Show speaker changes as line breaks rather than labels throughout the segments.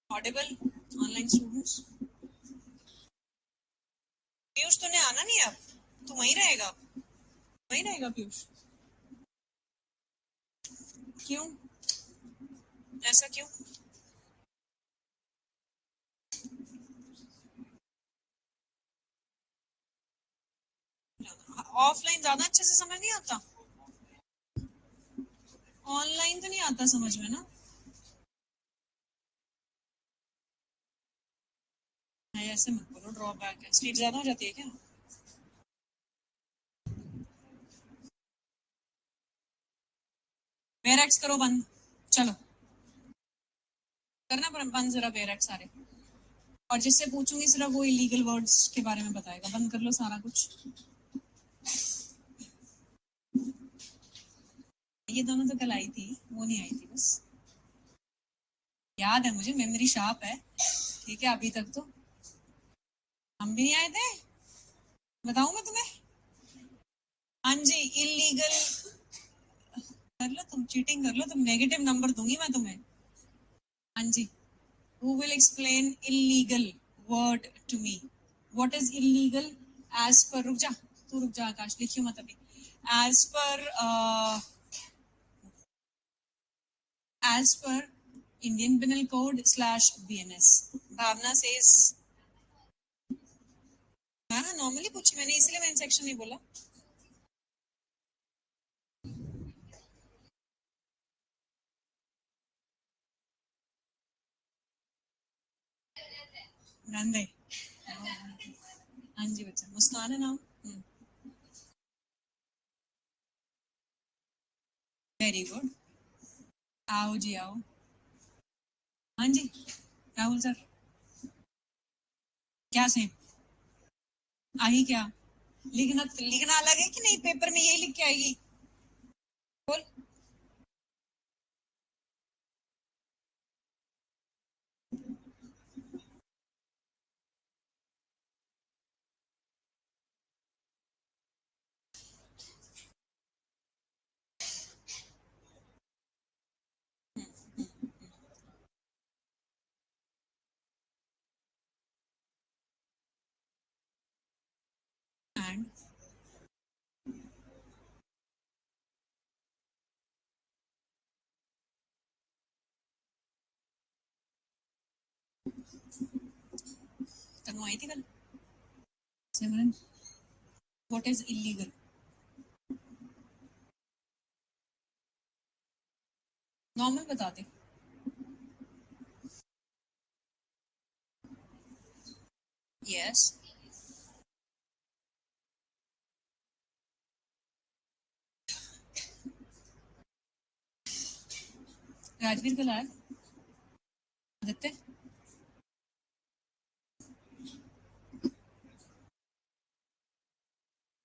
Audible online students? Piyush तूने आना नहीं अब, तू वहीं रहेगा? वहीं रहेगा पीयूष? क्यों? ऐसा क्यों? ऑफलाइन ज्यादा अच्छे से समझ नहीं आता? ऑनलाइन तो नहीं आता समझ में ना? नहीं ऐसे मत बोलो, ड्रॉबैक है। स्पीड ज्यादा हो जाती है क्या? बेरेक्स करो बंद, चलो करना पर बंद जरा बेरेक्स सारे। और जिससे पूछूंगी सिर्फ वो इलीगल वर्ड्स के बारे में बताएगा। बंद कर लो सारा कुछ। ये दोनों तो कल आई थी, वो नहीं आई थी बस। याद है मुझे, मेमोरी शार्प है। ठीक है, अभी तक तो हम भी नहीं आए थे। बताऊं मैं तुम्हें? हाँ जी, इलीगल। कर लो तुम, चीटिंग कर लो तुम, नेगेटिव नंबर दूंगी मैं तुम्हें। हाँ जी। Who will explain illegal word to me? What is illegal as per, रुक जा, तू रुक जा आकाश, लिखियो मत अभी। As per as per Indian Penal Code slash BNS. भावना says, हाँ हाँ नॉर्मली पूछी मैंने, इसलिए मैंने सेक्शन नहीं बोला। नंदे। हाँ जी बच्चा, मुस्कान है नाम। Very good. आओ जी आओ। हाँ जी राहुल सर। क्या सेम? आई क्या? लिखना लिखना अलग है कि नहीं? पेपर में यही लिख के आएगी? बोल। एंड तनु आई थी कल? सिमरन, व्हाट इज इलीगल? नॉर्मल बता दे। यस। राजवीर कल आया? आदित्य?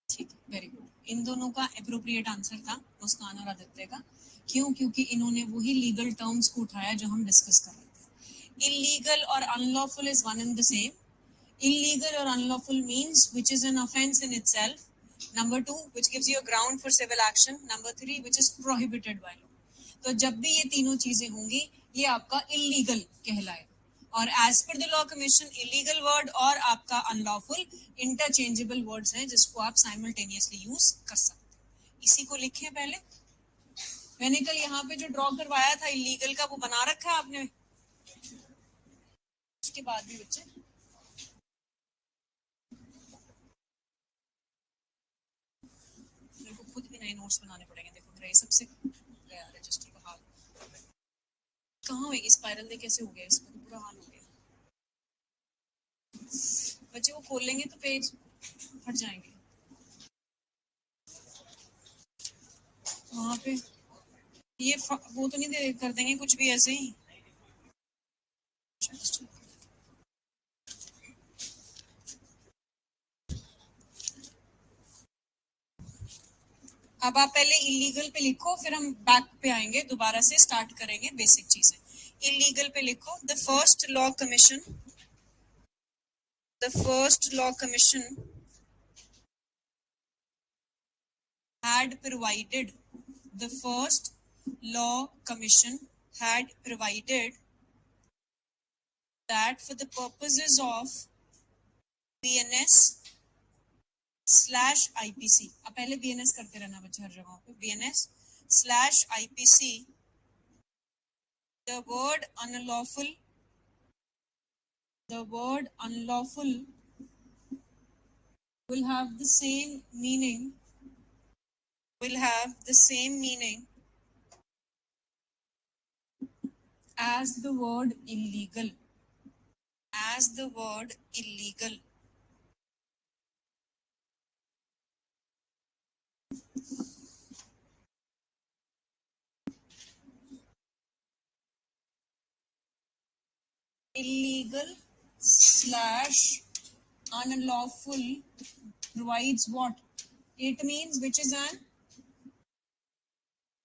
ठीक, वेरी गुड। इन दोनों का अप्रोप्रिएट आंसर था, मुस्कान और आदित्य का। क्यों? क्योंकि इन्होंने वही लीगल टर्म्स को उठाया जो हम डिस्कस कर रहे थे। इलीगल और unlawful is one and the same. Illegal or unlawful means which is an offense in itself. Number two, which gives you a ground for civil action. Number three, which is prohibited by law. तो जब भी ये तीनों चीजें होंगी, ये आपका illegal कहलाएगा। और as per the law commission, illegal word और आपका अनलॉफुल इंटरचेंजेबल वर्ड्स हैं जिसको आप साइमल्टेनियसली यूज कर सकते हैं। इसी को लिखें पहले। मैंने कल यहाँ पे जो ड्रॉ करवाया था इलीगल का, वो बना रखा है आपने? उसके बाद भी बच्चे, मेरे को खुद भी नए नोट्स बनाने पड़ेंगे। देखो मेरा ये सबसे गया रजिस्टर का हाल। कहाँ होगी स्पाइरल? दे कैसे हो गया? इसका तो बुरा हाल हो गया। बच्चे वो खोल लेंगे तो पेज फट जाएंगे वहां पे। ये वो तो नहीं दे कर देंगे कुछ भी ऐसे ही? अब आप पहले इलीगल पे लिखो, फिर हम बैक पे आएंगे, दोबारा से स्टार्ट करेंगे बेसिक चीजें। इलीगल पे लिखो, the first law commission had provided the first law commission had provided that for the purposes of BNS / IPC, अब पहले BNS करते रहना बच्चे हर जगह पे, BNS / IPC, the word unlawful will have the same meaning as the word illegal. Illegal / unlawful provides what? It means which is an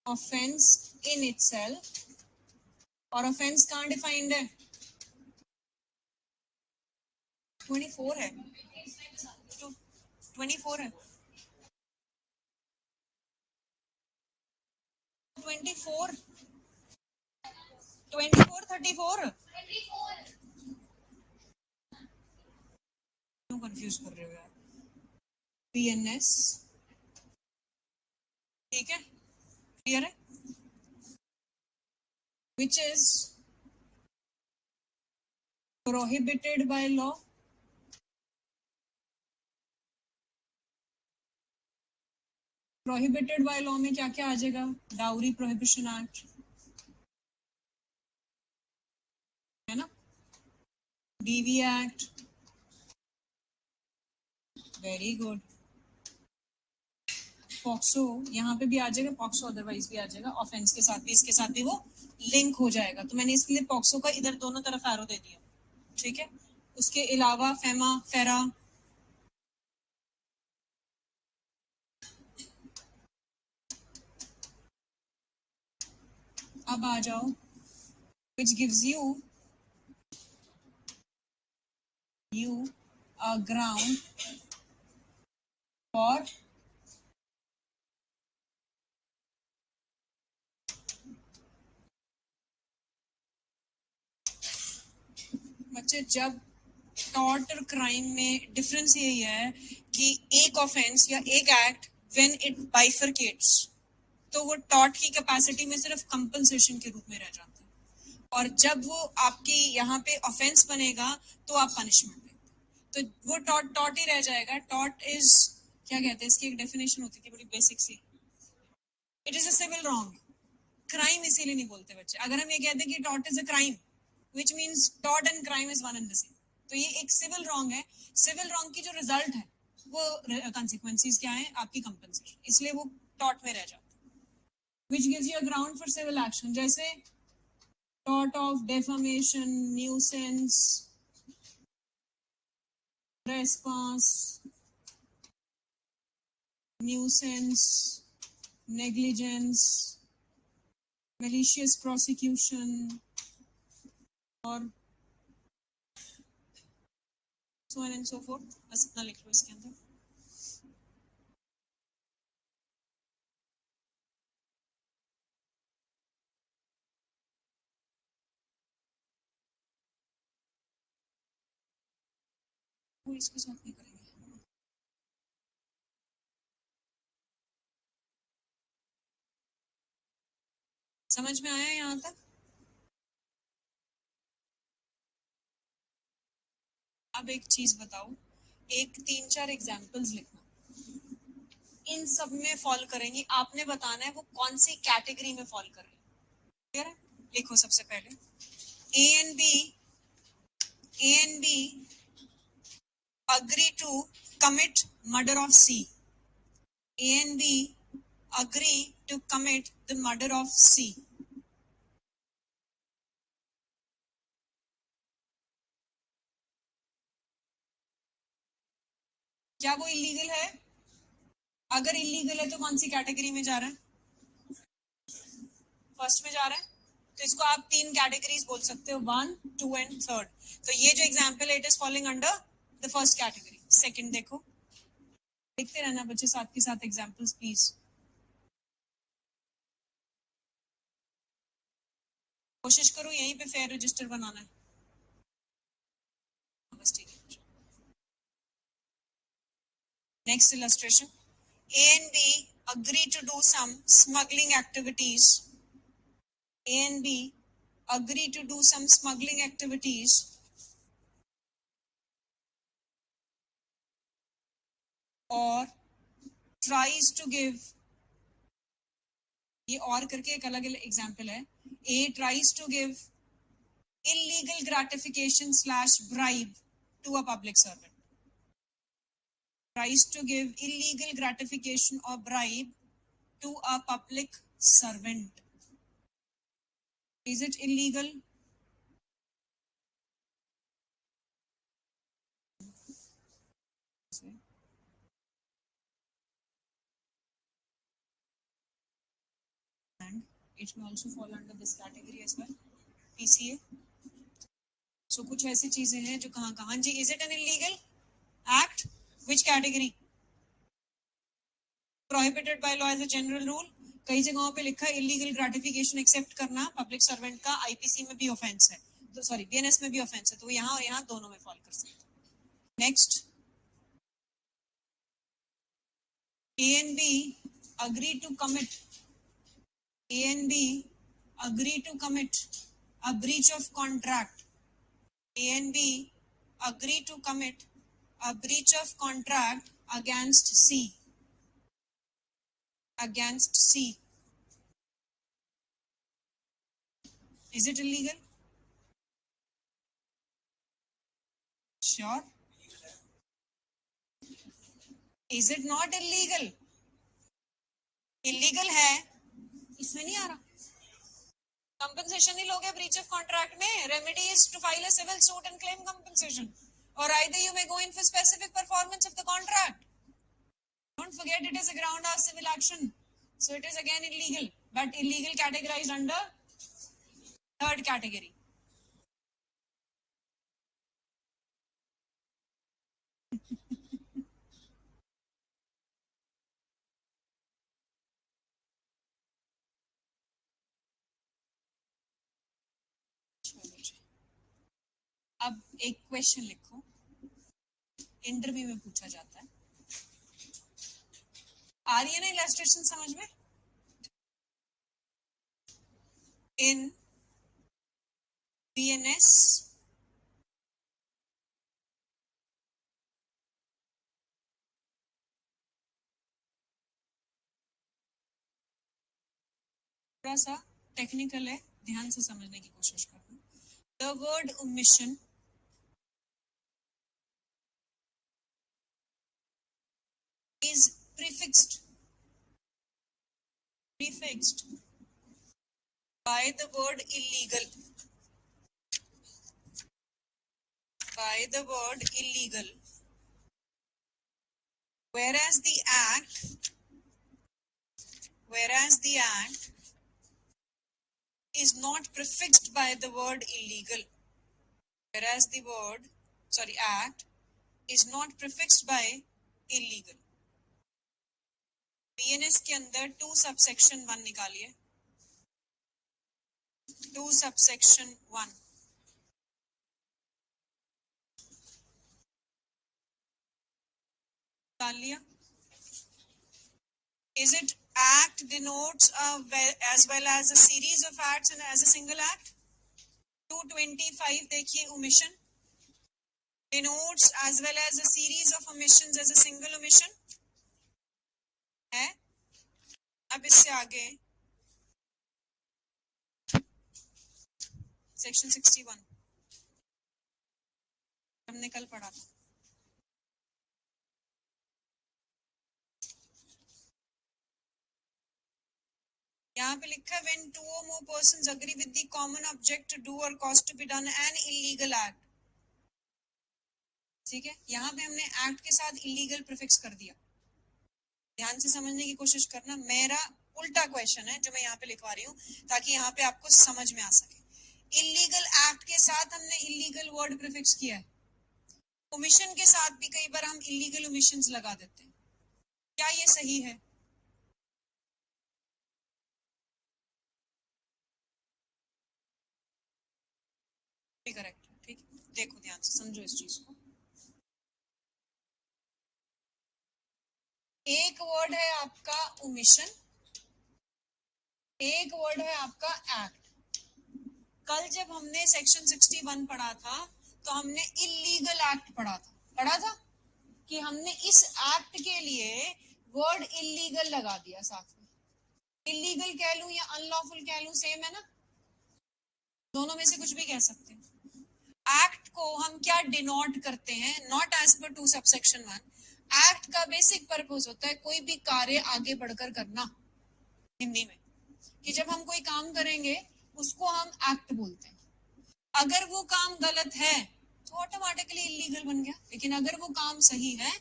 offense in itself, और offense कहाँ defined है? 24 है, 24 है, 24, 24, 34, क्यों कंफ्यूज कर रहे हो यार? BNS, ठीक है, क्लियर है, which is prohibited by law. Prohibited by law में क्या क्या आ जाएगा? डाउरी प्रोहिबिशन एक्ट है ना, DV act, very good, POCSO यहाँ पे भी आ जाएगा, पॉक्सो अदरवाइज भी आ जाएगा, ऑफेंस के साथ भी, इसके साथ भी वो लिंक हो जाएगा, तो मैंने इसके लिए पॉक्सो का इधर दोनों तरफ एरो दे दिया, ठीक है। उसके अलावा फेमा, फेरा, अब आ जाओ, which gives you a ground for बच्चे, जब टॉर्ट और क्राइम में डिफरेंस यही है कि एक ऑफेंस या एक एक्ट व्हेन इट बाइफरकेट्स, तो वो टॉर्ट की कैपेसिटी में सिर्फ कंपनसेशन के रूप में रह जाता है, और जब वो आपकी यहाँ पे ऑफेंस बनेगा तो आप पनिशमेंट देते, तो वो टॉर्ट टॉर्ट ही रह जाएगा। टॉर्ट इज, क्या कहते हैं, इसकी एक डेफिनेशन होती थी बड़ी बेसिक सी, it is a civil wrong. Crime इसीलिए नहीं बोलते बच्चे, अगर हम ये कहते हैं कि tort is a crime, which means tort and crime is one and the same, तो ये एक सिविल रॉन्ग है। सिविल रॉन्ग की जो रिजल्ट है वो कॉन्सिक्वेंसेस क्या है, आपकी कंपनसेशन, इसलिए वो टॉर्ट में रह जाता है। Which gives you a ground for civil action, जैसे tort of defamation, nuisance, trespass, negligence, malicious prosecution, और so on and so forth। बस इतना लिख लो इसके अंदर। वो इसके साथ नहीं करेंगे। समझ में आया यहाँ तक? अब एक चीज बताओ, एक 3-4 एग्जाम्पल्स लिखना, इन सब में फॉल करेंगी, आपने बताना है वो कौन सी कैटेगरी में फॉल कर रही है, क्लियर है? लिखो सबसे पहले, A and B agree to commit murder of C. A and B agree to commit the murder of C. क्या वो इलीगल है? अगर इलीगल है तो कौन सी कैटेगरी में जा रहा है? फर्स्ट में जा रहा है, तो इसको आप 3 कैटेगरीज बोल सकते हो, 1, 2 एंड 3rd। तो ये जो एग्जाम्पल है, it is following under the first category. Second देखो, लिखते रहना बच्चे साथ के साथ एग्जाम्पल्स प्लीज, कोशिश करो यहीं पे फेयर रजिस्टर बनाना है। Next illustration. A and B agree to do some smuggling activities. A and B agree to do some smuggling activities or tries to give, ये और करके एक अलग एग्जाम्पल है. A tries to give illegal gratification / bribe to a public servant. Tries to give illegal gratification or bribe to a public servant. Is it illegal? And it may also fall under this category as well. PCA. So कुछ ऐसी चीजें हैं जो कहाँ जी. Is it an illegal act? Which category? Prohibited by law as a general rule. कई जगहों पे लिखा है इलीगल ग्रेटिफिकेशन एक्सेप्ट करना पब्लिक सर्वेंट का आईपीसी में भी ऑफेंस है, तो सॉरी बीएनएस में भी ऑफेंस है, तो यहाँ और यहाँ दोनों में फॉल कर सकता है. Next. A and B agree to commit. A and B agree to commit a breach of contract. A and B agree to commit a breach of contract against C. Against C. Is it illegal? Sure. Is it not illegal? Illegal है, इसमें नहीं आ रहा. Compensation नहीं लोगे breach of contract में. Remedy is to file a civil suit and claim compensation. Or either you may go in for specific performance of the contract. Don't forget it is a ground of civil action. So it is again illegal. But illegal categorized under third category. अब एक question लिखो, interview में पूछा जाता है. आ रही है ना इलस्ट्रेशन समझ में? इन BNS थोड़ा सा टेक्निकल है, ध्यान से समझने की कोशिश करना. The word omission is prefixed by the word illegal. By the word illegal. Whereas the act is not prefixed by the word illegal. Whereas the act is not prefixed by illegal. BNS के अंदर 2 subsection 1 निकालिए. 2 subsection 1 निकाल लिया. Is it act denotes as well as a series of acts and as a single act? 225 देखिए omission denotes as well as a series of omissions as a single omission है. अब इससे आगे section 61 हमने कल पढ़ा था. यहाँ पे लिखा है when 2 or more persons agree with the common object to do or cause to be done an illegal act. ठीक है, यहाँ पे हमने एक्ट के साथ इलीगल प्रीफिक्स कर दिया. ध्यान से समझने की कोशिश करना. मेरा उल्टा क्वेश्चन है जो मैं यहाँ पे लिखवा रही हूँ ताकि यहाँ पे आपको समझ में आ सके. इलीगल एक्ट के साथ हमने इलीगल वर्ड प्रीफिक्स किया है. ओमिशन के साथ भी कई बार हम इलीगल ओमिशंस लगा देते हैं. क्या ये सही है? करेक्ट. ठीक, देखो ध्यान से समझो इस चीज को. एक वर्ड है आपका ओमिशन, एक वर्ड है आपका एक्ट। कल जब हमने सेक्शन 61 पढ़ा था तो हमने इलीगल एक्ट पढ़ा था कि हमने इस एक्ट के लिए वर्ड इलीगल लगा दिया साथ में। इलीगल कह लूं या अनलॉफुल कह लूं, सेम है ना, दोनों में से कुछ भी कह सकते हैं। एक्ट को हम क्या डिनोट करते हैं, not as per 2 subsection 1। Act का बेसिक पर्पस होता है कोई भी कार्य आगे बढ़कर करना, हिंदी में, कि जब हम कोई काम करेंगे उसको हम एक्ट बोलते हैं। अगर वो काम गलत है तो ऑटोमेटिकली इलीगल बन गया, लेकिन अगर वो काम सही है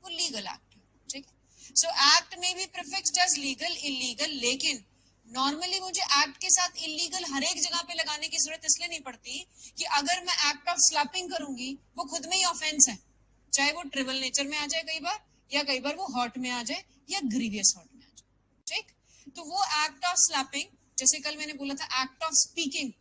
वो लीगल एक्ट है, ठीक है। सो एक्ट में भी प्रीफिक्स डज लीगल इलीगल, लेकिन नॉर्मली मुझे एक्ट के साथ इलीगल हर एक जगह पे लगाने की जरूरत इसलिए नहीं पड़ती कि अगर मैं एक्ट ऑफ स्लैपिंग करूंगी वो खुद में ही ऑफेंस है, चाहे वो ट्रिवल नेचर में आ जाए कई बार, या कई बार वो हॉट में आ जाए, या ग्रीवियस हॉट में आ जाए, ठीक। तो वो एक्ट ऑफ स्लैपिंग, जैसे कल मैंने बोला था act of speaking,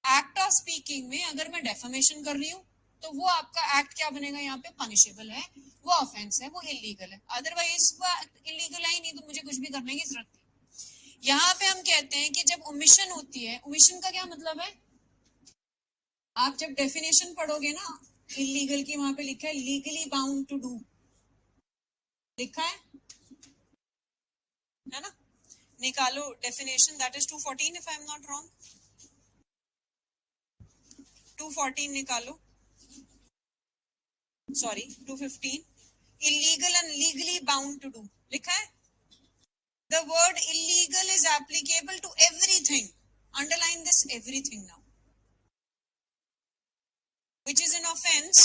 act of speaking में अगर मैं डेफामेशन कर रही हूँ तो वो आपका एक्ट क्या बनेगा, यहाँ पे पनिशेबल है, वो ऑफेंस है, वो इलीगल है। अदरवाइज वो इलीगल है ही नहीं तो मुझे कुछ भी करने की जरूरत नहीं। यहाँ पे हम कहते हैं कि जब ओमिशन होती है, ओमिशन का क्या मतलब है, आप जब डेफिनेशन पढ़ोगे ना इलीगल की, वहां पे लिखा है लीगली बाउंड टू डू, लिखा है ना। निकालो definition, that is 214 if I am not wrong, 214 निकालो, sorry 215। Illegal and legally bound to do लिखा है। The word illegal is applicable to everything, underline this everything now, which is an offense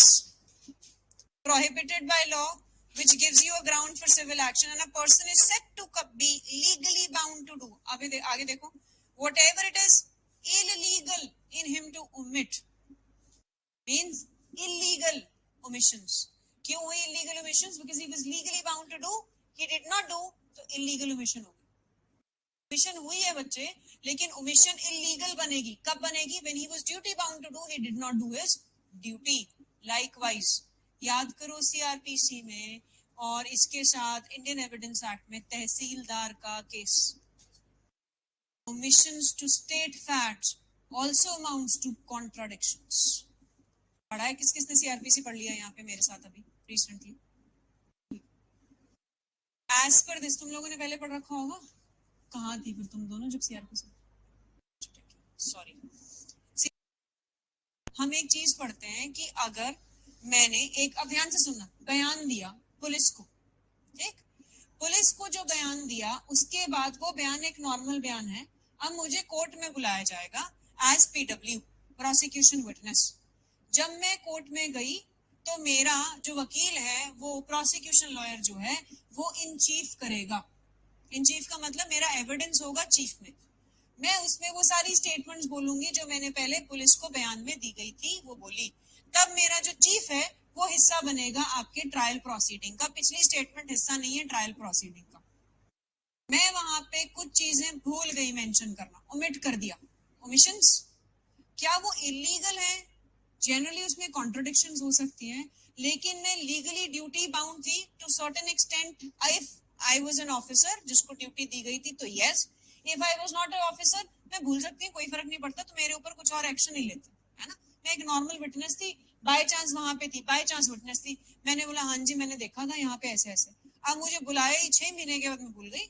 prohibited by law, which gives you a ground for civil action, and a person is said to be legally bound to do. आगे देखो, whatever it is illegal in him to omit means illegal omissions. क्यों हुई illegal omissions? Because he was legally bound to do, he did not do, तो illegal omission होगी। omission हुई है बच्चे, लेकिन omission illegal बनेगी, कब बनेगी? when he was duty bound to do, he did not do his duty. likewise याद करो सीआरपीसी में और इसके साथ इंडियन एविडेंस एक्ट में तहसीलदार का case, omissions to state facts also amounts to contradictions। पढ़ा है किस किसने सीआरपीसी पढ़ लिया यहाँ पे मेरे साथ अभी रिसेंटली? एज पर दिस तुम लोगों ने पहले पढ़ रखा होगा, कहाँ थी फिर तुम दोनों जब सीआरपीसी? सॉरी, हम एक चीज पढ़ते हैं कि अगर मैंने एक, अब ध्यान से सुनना, बयान दिया पुलिस को, ठीक, पुलिस को जो बयान दिया उसके बाद वो बयान एक नॉर्मल बयान है, अब मुझे कोर्ट में बुलाया जाएगा एज पीडब्ल्यू, प्रोसिक्यूशन विटनेस। जब मैं कोर्ट में गई तो मेरा जो वकील है, वो प्रोसिक्यूशन लॉयर जो है वो इन चीफ करेगा। इन चीफ का मतलब मेरा एविडेंस होगा चीफ में, मैं उसमें वो सारी स्टेटमेंट्स बोलूंगी जो मैंने पहले पुलिस को बयान में दी गई थी वो बोली। तब मेरा जो चीफ है वो हिस्सा बनेगा आपके ट्रायल प्रोसीडिंग का, पिछली स्टेटमेंट हिस्सा नहीं है ट्रायल प्रोसीडिंग का। मैं वहां पे कुछ चीजें भूल गई मेंशन करना, ओमिट कर दिया, ओमिशंस, क्या वो इलीगल है? जनरली उसमें कॉन्ट्रोडिक्शंस हो सकती हैं, लेकिन मैं लीगली ड्यूटी बाउंड थी to certain extent. If I was an officer जिसको ड्यूटी दी गई थी तो yes, if I was not an officer मैं भूल सकती हूँ, कोई फर्क नहीं पड़ता, तो मेरे ऊपर कुछ और एक्शन नहीं लेते, है ना। मैं एक नॉर्मल विटनेस थी, बाय चांस वहां पे थी, बाय चांस विटनेस थी, मैंने बोला हाँ जी मैंने देखा था यहाँ पे ऐसे ऐसे, अब मुझे बुलाया ही 6 महीने के बाद मैं भूल गई,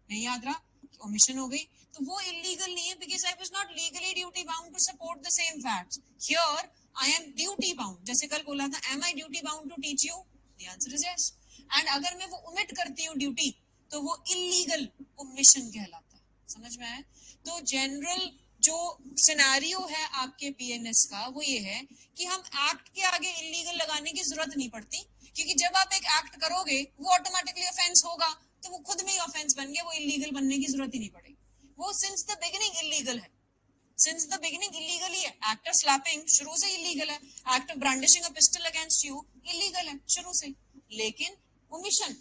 नहीं याद रहा, ओमिशन हो गई, तो वो इलीगल नहीं है, because I was not legally duty bound to support the same facts. Here I am duty bound, जैसे कल बोला था am I duty bound to teach you, the answer is yes. And अगर मैं वो ओमिट करती हूँ ड्यूटी तो वो इलीगल ओमिशन कहलाता है, समझ में आया? तो जनरल जो सिनेरियो है आपके बीएनएस का वो ये है कि हम एक्ट के आगे इलीगल लगाने की जरूरत नहीं पड़ती, क्योंकि जब आप एक एक्ट करोगे वो ऑटोमेटिकली ऑफेंस होगा, तो वो खुद में ही ऑफेंस बन गया, वो इलीगल बनने की जरूरत ही नहीं पड़ेगी, वो सिंस द बिगिनिंग इलीगल है, सिंस द बिगिनिंग इलीगल ही है। एक्ट ऑफ स्लैपिंग शुरू से इलीगल है, act of brandishing a pistol against you illegal है शुरू से, लेकिन ओमिशन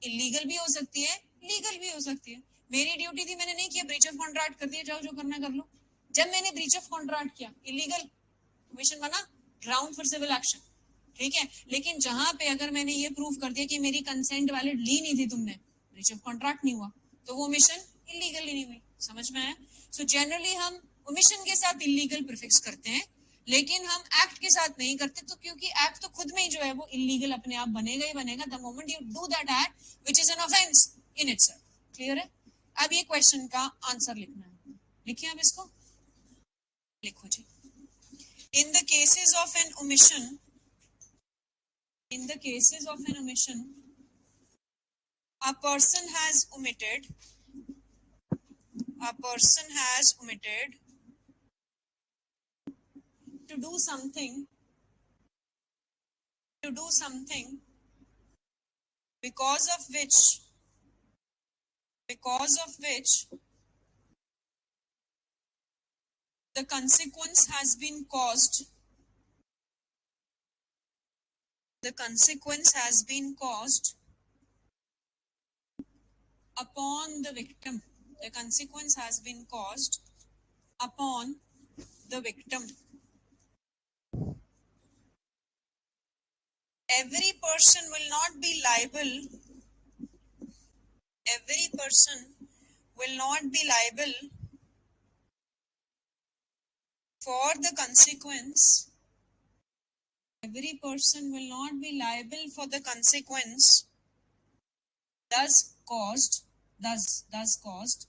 इलीगल भी हो सकती है, लीगल भी हो सकती है। मेरी ड्यूटी थी, मैंने नहीं किया, ब्रीच ऑफ कॉन्ट्रैक्ट कर दिया, जाओ जो करना कर लो। जब मैंने ब्रीच ऑफ कॉन्ट्रैक्ट किया इलीगल, ओमिशन बना, ग्राउंड फॉर सिविल एक्शन। ठीक है, लेकिन जहां पे अगर मैंने ये प्रूव कर दिया कि मेरी कंसेंट वैलिड ली नहीं थी तुमने, ब्रीच ऑफ कॉन्ट्रैक्ट नहीं हुआ, तो वो ओमिशन इलीगली नहीं हुई। समझ में आया? सो जनरली हम ओमिशन के साथ इलीगल प्रीफिक्स करते हैं, लेकिन हम एक्ट के साथ नहीं करते, तो क्योंकि एक्ट तो खुद में ही जो है वो इलीगल अपने आप बनेगा ही बनेगा the moment you do that act which is an offence in itself. Clear है? अब ये क्वेश्चन का आंसर लिखना है, लिखिए आप इसको, लिखो जी। In the cases of an omission, in the cases of an omission, a person has omitted, a person has omitted to do something, to do something because of which, because of which the consequence has been caused, the consequence has been caused upon the victim, the consequence has been caused upon the victim. Every person will not be liable, every person will not be liable for the consequence, every person will not be liable for the consequence thus caused, thus caused.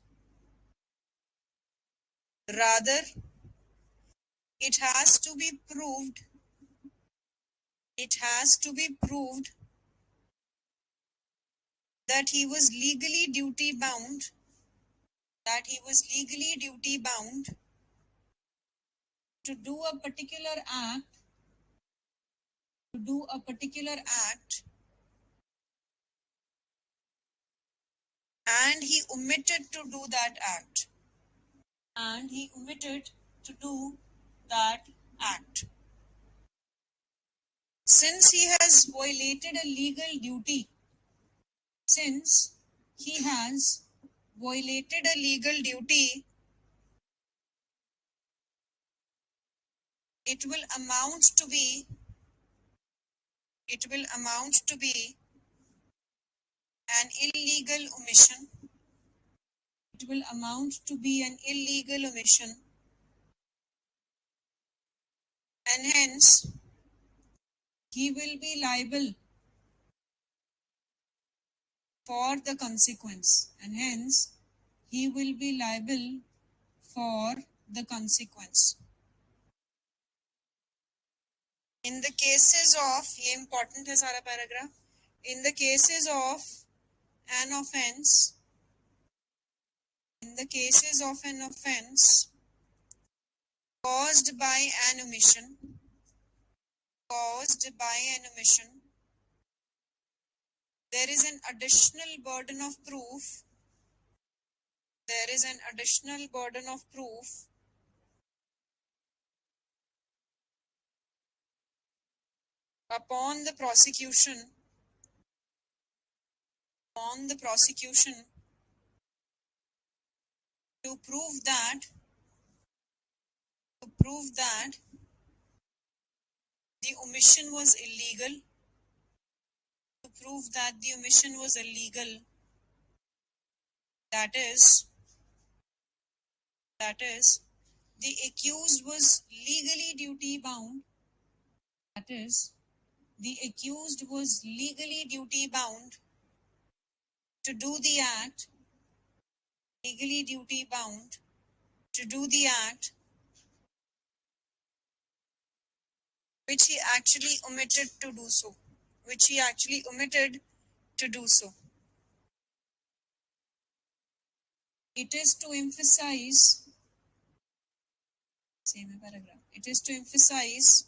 Rather, it has to be proved, it has to be proved that he was legally duty bound, that he was legally duty bound to do a particular act, to do a particular act, and he omitted to do that act, and he omitted to do that act. Since he has violated a legal duty, since he has violated a legal duty, it will amount to be, it will amount to be an illegal omission, it will amount to be an illegal omission, and hence he will be liable for the consequence, and hence he will be liable for the consequence. In the cases of, ये important है सारा paragraph, in the cases of an offence, in the cases of an offence caused by an omission, caused by an omission, there is an additional burden of proof, there is an additional burden of proof upon the prosecution, upon the prosecution to prove that, to prove that the omission was illegal, to prove that the omission was illegal, that is, the accused was legally duty bound, that is, the accused was legally duty bound to do the act, legally duty bound to do the act which he actually omitted to do so, which he actually omitted to do so. It is to emphasize, same paragraph, it is to emphasize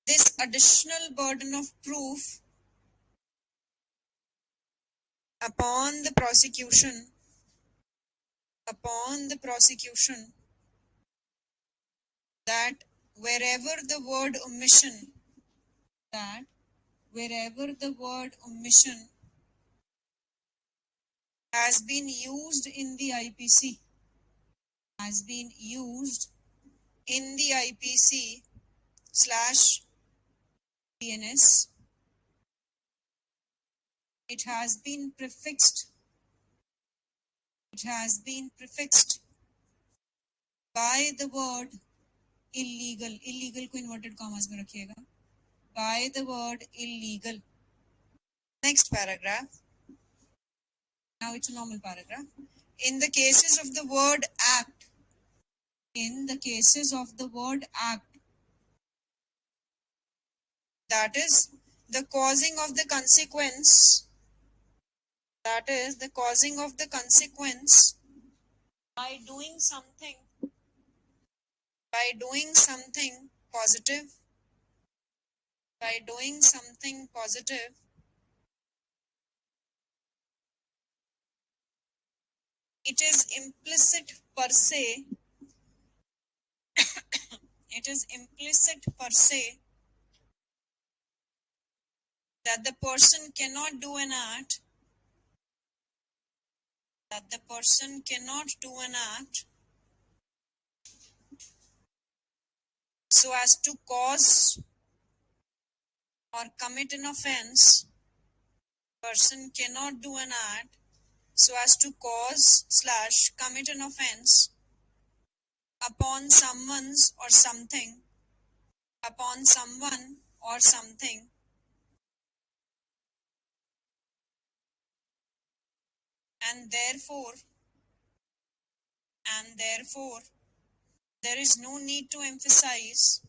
this additional burden of proof upon the prosecution, upon the prosecution, that wherever the word omission, that wherever the word omission has been used in the IPC, has been used in the IPC slash BNS, it has been prefixed by the word illegal. illegal को inverted commas में रखिएगा. By the word illegal. Next paragraph. Now it's a normal paragraph. In the cases of the word act, that is the causing of the consequence, by doing something positive, it is implicit per se that the person cannot do an act so as to cause or commit an offense. Person cannot do an act so as to cause / commit an offense upon someone or something, and therefore there is no need to emphasize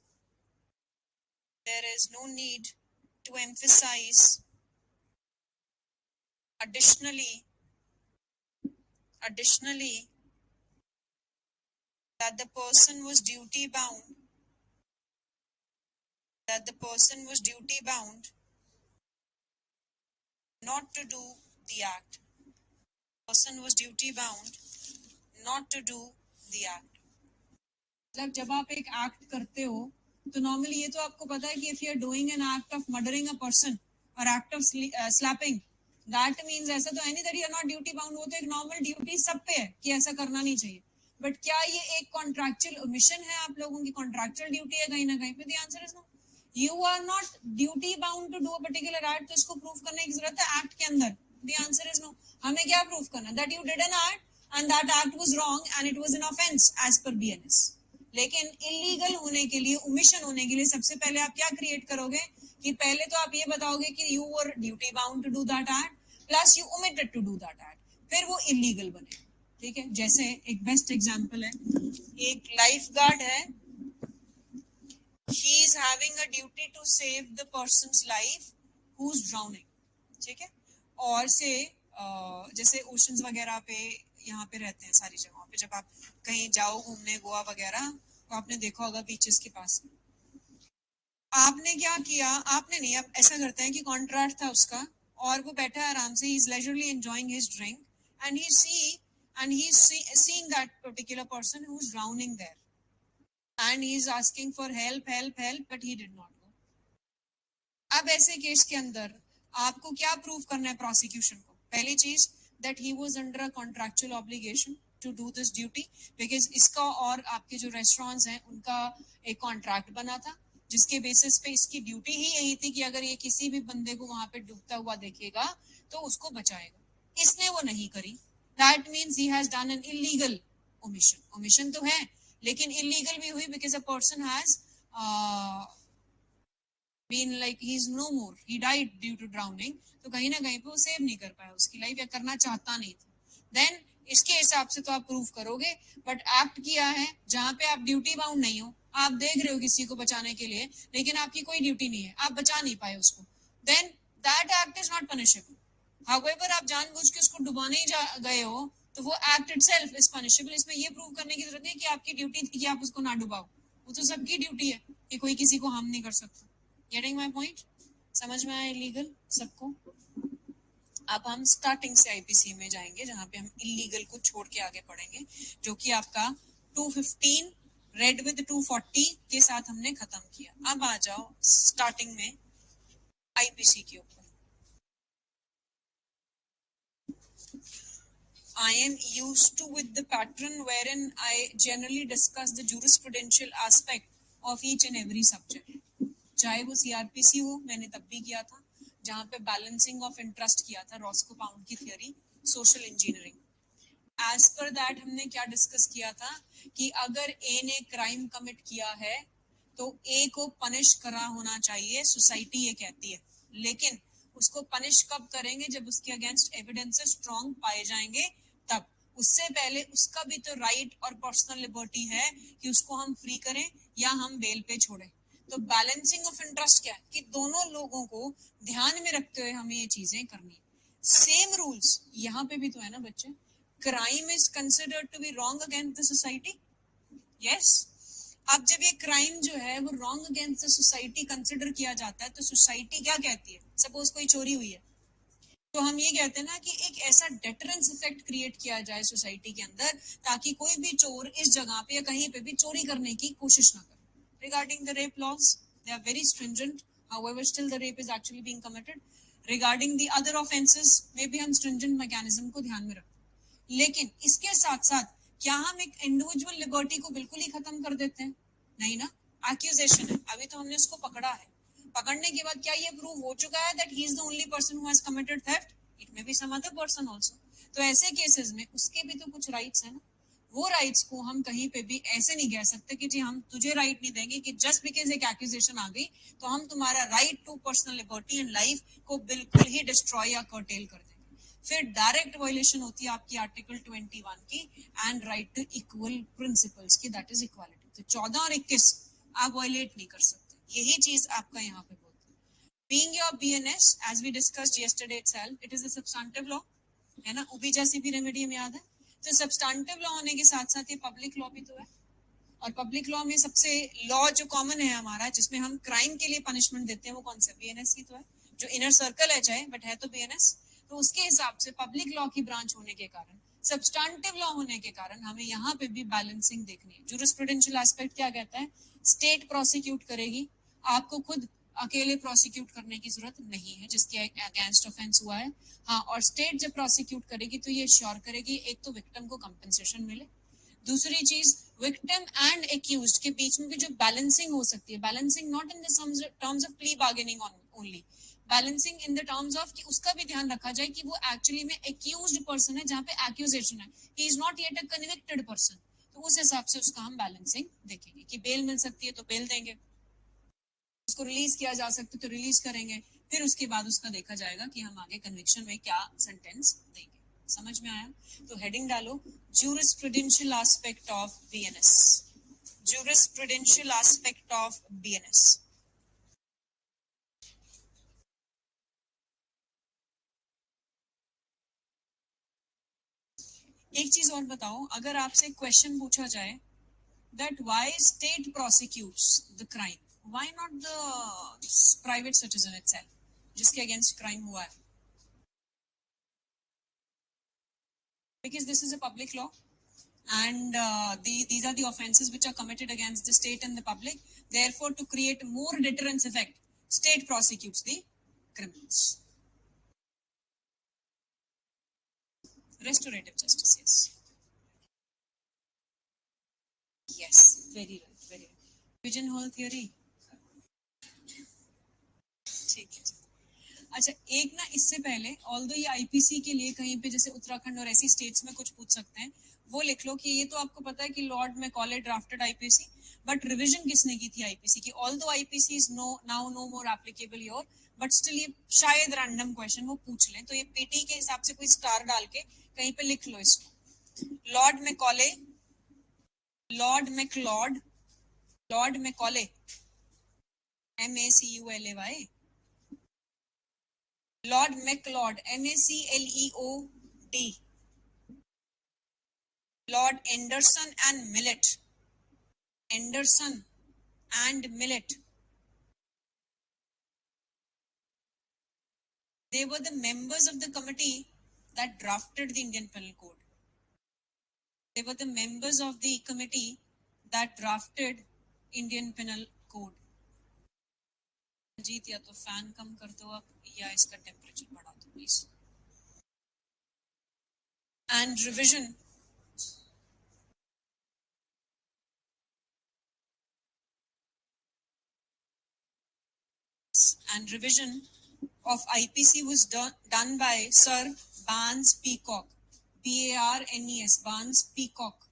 additionally that the person was duty bound not to do the act. मतलब जब आप एक act करते हो तो normally ये तो आपको पता है कि if you are doing an act of murdering a person और act of slapping, that means ऐसा तो है नहीं that you are not duty bound. वो तो एक नॉर्मल ड्यूटी सब पे है कि ऐसा करना नहीं चाहिए. बट क्या ये एक कॉन्ट्रैक्चुअल ओमिशन है आप लोगों की? कॉन्ट्रैक्चुअल ड्यूटी है कहीं ना कहीं पे? The answer is no. You are not duty bound to do a particular act. तो इसको प्रूव करने की जरूरत है एक्ट के अंदर? The answer is no. हमें क्या प्रूव करना? That you did an act and that act was wrong and it was an offense as per BNS. लेकिन इलीगल होने के लिए, ओमिशन होने के लिए सबसे पहले आप क्या क्रिएट करोगे कि पहले तो आप ये बताओगे कि you were duty bound to do that act plus you omitted to do that act, फिर वो इलीगल बने. ठीक है. जैसे एक बेस्ट एग्जांपल है, एक लाइफ गार्ड है, he is having a duty to save the person's life who's drowning. ठीक है. और से जैसे ओशंस वगैरह पे यहाँ पे रहते हैं सारी जगहों पे, जब आप कहीं जाओ घूमने गोवा वगैरह तो आपने देखा होगा बीचेस के पास. आपने क्या किया? आपने नहीं, अब ऐसा करते हैं कि कॉन्ट्रैक्ट था उसका और वो बैठा है आराम से, he is leisurely enjoying his drink and he is seeing that particular person who is drowning there and he is asking for help but he did not go. अब ऐसे केस के अंदर आपको क्या प्रूव करना है प्रोसिक्यूशन को? पहली चीज that he was under a contractual obligation to do this duty because इसका और आपके जो रेस्टोरेंट्स हैं उनका एक कॉन्ट्रैक्ट बना था जिसके बेसिस पे इसकी ड्यूटी ही यही थी कि अगर ये किसी भी बंदे को वहां पे डूबता हुआ देखेगा तो उसको बचाएगा. इसने वो नहीं करी. That means he has done an illegal omission. Omission तो है लेकिन इलीगल भी हुई because a person has been like he is no more, he died due to drowning. तो कहीं ना कहीं पे वो सेव नहीं कर पाया उसकी लाइफ या करना चाहता नहीं था. देन इसके हिसाब से तो आप प्रूव करोगे. बट एक्ट किया है जहां पे आप ड्यूटी बाउंड नहीं हो, आप देख रहे हो किसी को बचाने के लिए लेकिन आपकी कोई ड्यूटी नहीं है, आप बचा नहीं पाए उसको, then that act is not punishable. However आप जानबूझ के उसको डुबाने ही गए हो तो वो एक्ट इटसेल्फ इज पनिशेबल. इसमें ये प्रूव करने की जरूरत नहीं कि आपकी ड्यूटी थी कि आप उसको ना डुबाओ. वो तो सबकी ड्यूटी है कि कोई किसी को हार्म नहीं कर सकता. Getting my point? समझ में आया इलीगल सबको? अब हम स्टार्टिंग से आईपीसी में जाएंगे जहां पे हम इलीगल को छोड़ के आगे पढ़ेंगे, जो कि आपका 215 रेड विद 240 के साथ हमने खत्म किया. अब आ जाओ स्टार्टिंग में आईपीसी के ऊपर. I am used to with the pattern wherein I generally discuss the jurisprudential aspect of each and every subject. चाहे वो सीआरपीसी हो, मैंने तब भी किया था, जहां पे बैलेंसिंग ऑफ इंटरेस्ट किया था, रॉस्को पाउंड की theory, social engineering. As per that हमने क्या डिस्कस किया था कि अगर ए ने क्राइम कमिट किया है तो ए को पनिश करा होना चाहिए, सोसाइटी ये कहती है, लेकिन उसको पनिश कब करेंगे, जब उसके अगेंस्ट एविडेंसेस स्ट्रॉन्ग पाए जाएंगे तब। उससे पहले उसका भी तो राइट और पर्सनल लिबर्टी है कि उसको हम फ्री करें या हम बेल पे छोड़ें। तो बैलेंसिंग ऑफ इंटरेस्ट क्या है कि दोनों लोगों को ध्यान में रखते हुए हमें ये चीजें करनी है। सेम रूल्स यहाँ पे भी तो है ना बच्चे। Crime is considered to be wrong against the society, yes. अब जब ये क्राइम जो है वो wrong against the society consider किया जाता है तो सोसाइटी क्या कहती है, सपोज कोई चोरी हुई है तो हम ये कहते हैं ना कि एक ऐसा डेटरेंस इफेक्ट क्रिएट किया जाए सोसाइटी के अंदर ताकि कोई भी चोर इस जगह पे या कहीं पे भी चोरी करने की कोशिश ना करे। Regarding the rape laws they are very stringent, however still the rape is actually being committed. Regarding the other offenses में भी हम स्ट्रिंजेंट मैकेनिज्म को ध्यान में रखते हैं, लेकिन इसके साथ साथ क्या हम एक इंडिविजुअल लिबर्टी को बिल्कुल ही खत्म कर देते हैं? नहीं ना। एक्यूजेशन है, अभी तो हमने उसको पकड़ा है, पकड़ने के बाद क्या ये प्रूव हो चुका है that he is the only person who has committed theft? It may be some other person also. तो ऐसे केसेस में उसके भी तो कुछ राइट्स है ना। वो राइट्स को हम कहीं पे भी ऐसे नहीं कह सकते कि जी हम तुझे राइट नहीं देंगे कि जस्ट बिकॉज एक एक्यूजेशन आ गई तो हम तुम्हारा right to personal liberty and life को बिल्कुल ही डिस्ट्रॉय या कर्टेल कर देंगे। फिर डायरेक्ट वायलेशन होती है आपकी आर्टिकल 21 की and right to equal principles की, दैट इज इक्वालिटी। तो 14 और 21 आप वायलेट नहीं कर सकते, यही चीज आपका यहाँ पे बोलते हैं। Being your BNS, as we discussed yesterday itself, it is a substantive law, है ना। उभी जैसी भी रेमेडी में याद है। तो सब्सटेंटिव लॉ होने के साथ साथ ये पब्लिक लॉ भी तो है, और पब्लिक लॉ में सबसे लॉ जो कॉमन है हमारा जिसमें हम क्राइम के लिए पनिशमेंट देते हैं वो कौन सा? बीएनएस की तो है, जो इनर सर्कल है चाहे, बट है तो बीएनएस। तो उसके हिसाब से पब्लिक लॉ की ब्रांच होने के कारण, सब्सटेंटिव लॉ होने के कारण हमें यहाँ पे भी बैलेंसिंग देखनी है। जूरिस्प्रूडेंशियल एस्पेक्ट क्या कहता है? स्टेट प्रोसिक्यूट करेगी, आपको खुद अकेले प्रोसिक्यूट करने की जरूरत नहीं है जिसके अगेंस्ट ऑफेंस हुआ है। हाँ, और स्टेट जब प्रोसिक्यूट करेगी तो ये श्योर करेगी एक तो विक्टिम को कंपनसेशन मिले, दूसरी चीज विक्टिम एंड एक्यूज्ड के बीच में भी जो बैलेंसिंग हो सकती है, balancing not in the terms of plea bargaining only, balancing in the terms of कि उसका भी ध्यान रखा जाए कि वो एक्चुअली में एक्यूज्ड पर्सन है जहां पे एक्यूजेशन है, he is not yet a convicted person. तो उस हिसाब से उसका हम बैलेंसिंग देखेंगे कि बेल मिल सकती है तो बेल देंगे, उसको रिलीज किया जा सकता है तो रिलीज करेंगे, फिर उसके बाद उसका देखा जाएगा कि हम आगे कन्विक्शन में क्या सेंटेंस देंगे। समझ में आया? तो हेडिंग डालो, jurisprudential aspect of BNS, jurisprudential aspect of BNS. एक चीज और बताओ, अगर आपसे क्वेश्चन पूछा जाए that why state prosecutes the crime, why not the private citizen itself जिसके अगेंस्ट क्राइम हुआ है? Because this is a public law and these are the offenses which are committed against the state and the public. Therefore, to create more deterrence effect, state prosecutes the criminals. Restorative justice, yes. Yes, very right, very right. Pigeonhole theory. ठीक है। अच्छा, एक ना इससे पहले, although ये IPC के लिए कहीं पे जैसे उत्तराखंड और ऐसी स्टेट्स में कुछ पूछ सकते हैं, वो लिख लो कि ये तो आपको पता है कि Lord Macaulay drafted IPC, but revision किसने की थी आईपीसी की? Although IPC is now no more applicable your, but still ये शायद रैंडम क्वेश्चन वो पूछ लें, तो ये पीटी के हिसाब से कोई स्टार डाल के कहीं पे लिख लो इसको। Lord Macaulay, Lord McLeod, Lord Macaulay, MACULAY, Lord McLeod, MACLEOD, Lord Anderson and millet, Anderson and Millett. They were the members of the committee that drafted the Indian Penal Code. They were the members of the committee that drafted Indian Penal Code. जीत, या तो fan कम कर दो आप या इसका temperature बढ़ा दो please. And revision, and revision of IPC was done by Sir Barnes Peacock, Barnes, Barnes Peacock.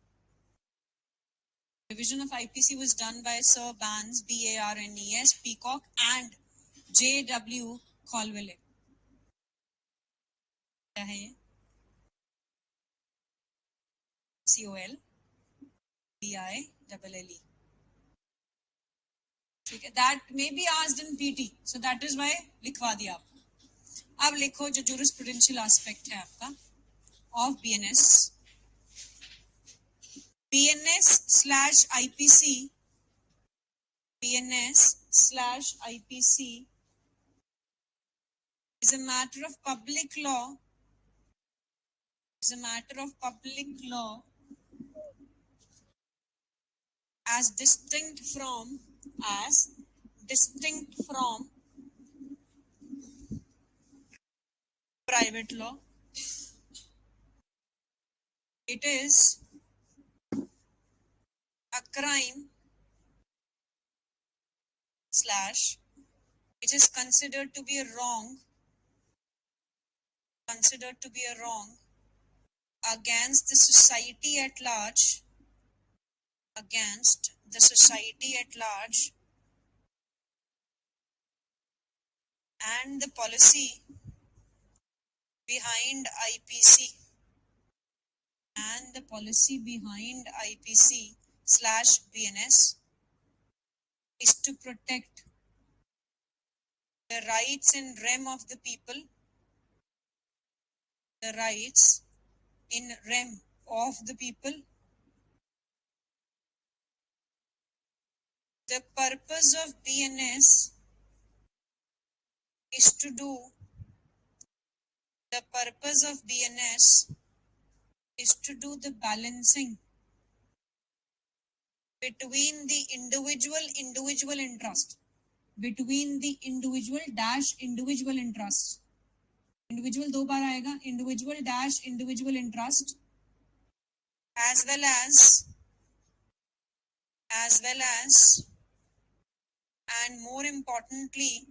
Revision of IPC was done by Sir Barnes, Barnes Peacock and J.W. Colwell. क्या है ये? COLBILLE. ठीक है, that may be asked in PT, so that is why लिखवा दिया आपको. अब लिखो जो jurisprudential aspect है आपका of BNS. BNS/IPC is a matter of public law. As distinct from private law. It is a crime / it is considered to be a wrong against the society at large, and the policy behind IPC/BNS is to protect the rights in rem of the people, the purpose of BNS is to do the balancing between the individual interest, individual interest. Individual दो बार आएगा, individual interest, as well as and more importantly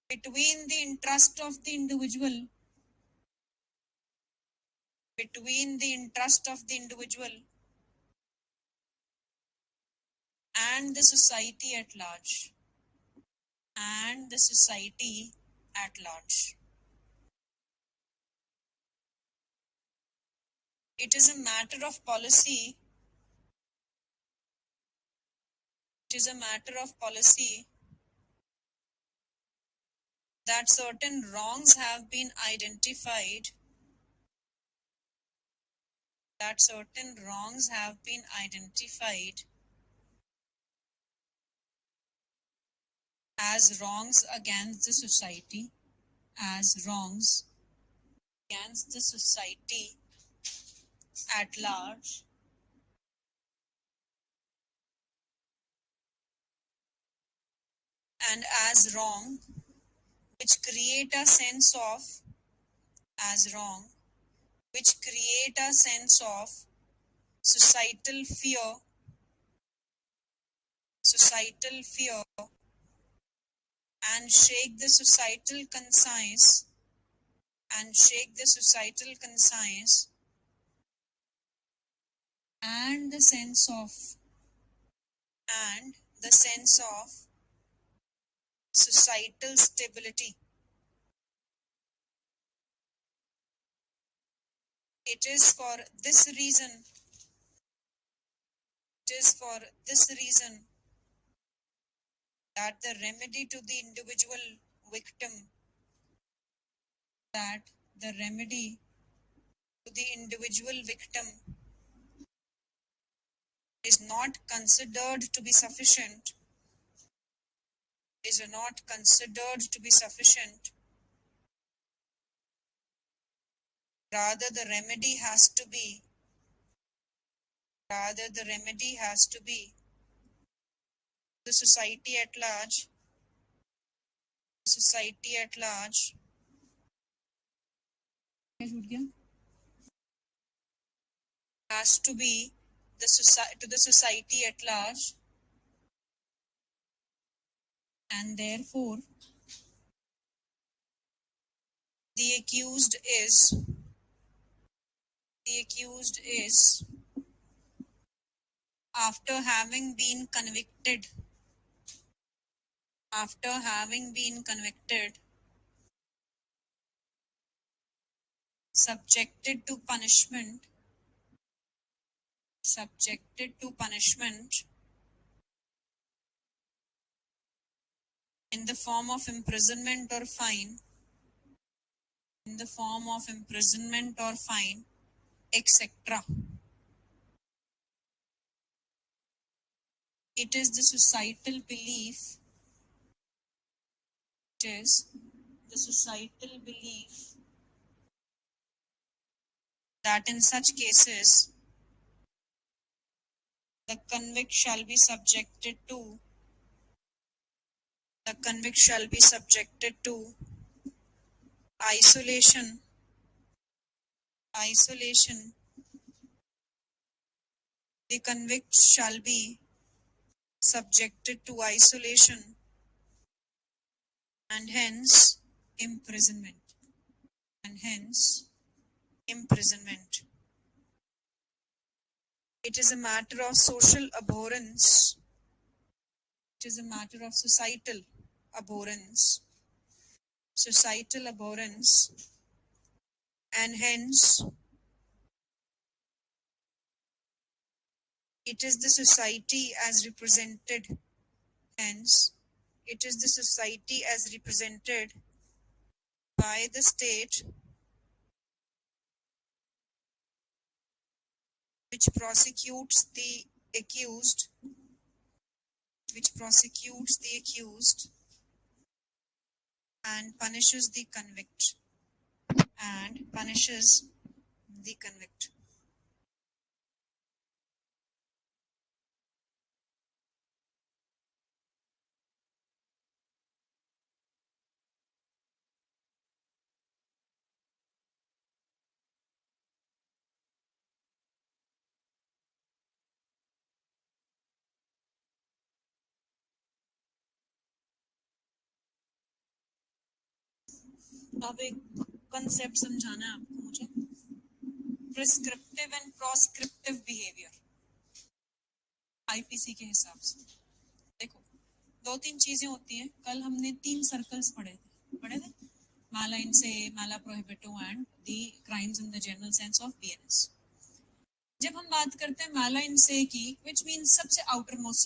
between the interest of the individual and the society at large. It is a matter of policy that certain wrongs have been identified as wrongs against the society at large, and as wrong which create a sense of societal fear and shake the societal conscience and the sense of societal stability. It is for this reason that the remedy to the individual victim is not considered to be sufficient. Rather, the remedy has to be the society at large has to be to the society at large, and therefore the accused is after having been convicted subjected to punishment in the form of imprisonment or fine etc. It is the societal belief that in such cases the convict shall be subjected to isolation the convict shall be subjected to isolation and hence imprisonment. It is a matter of social abhorrence. It is a matter of societal abhorrence, and hence it is the society as represented. By the state which prosecutes the accused and punishes the convict. अब एक concept समझाना है आपको मुझे, prescriptive and proscriptive behaviour IPC के हिसाब से। देखो, दो तीन चीजें होती हैं। कल हमने 3 सर्कल्स पढ़े थे, mala in se, mala prohibita and the crimes in the general sense of BNS. जब हम बात करते हैं माला इन से की, व्हिच मींस सबसे आउटर मोस्ट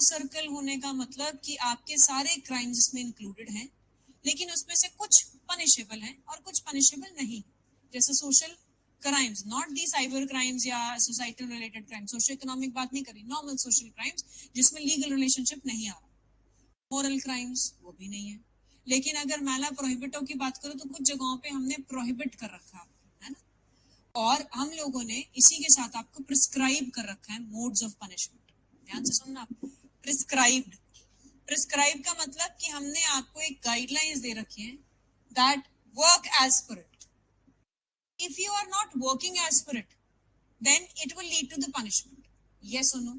सर्कल होने का मतलब कि आपके सारे क्राइम्स इसमें इंक्लूडेड हैं, लेकिन उसमें से कुछ पनिशेबल हैं और कुछ पनिशेबल नहीं। जैसे social crimes, not the cyber crimes या societal related crimes, social economic बात नहीं करी, नॉर्मल सोशल क्राइम्स जिसमें लीगल रिलेशनशिप नहीं आ रहा। मोरल क्राइम्स वो भी नहीं है। लेकिन अगर माला प्रोहिबिटो की बात करो तो कुछ जगहों पे हमने प्रोहिबिट कर रखा है ना, और हम लोगों ने इसी के साथ आपको प्रिस्क्राइब कर रखा है मोड्स ऑफ पनिशमेंट। ध्यान से सुनना, प्रिस्क्राइब का मतलब कि हमने आपको एक गाइडलाइंस दे रखी है that work as per it. If you are not working as per it, then it will lead to the punishment. Yes or no?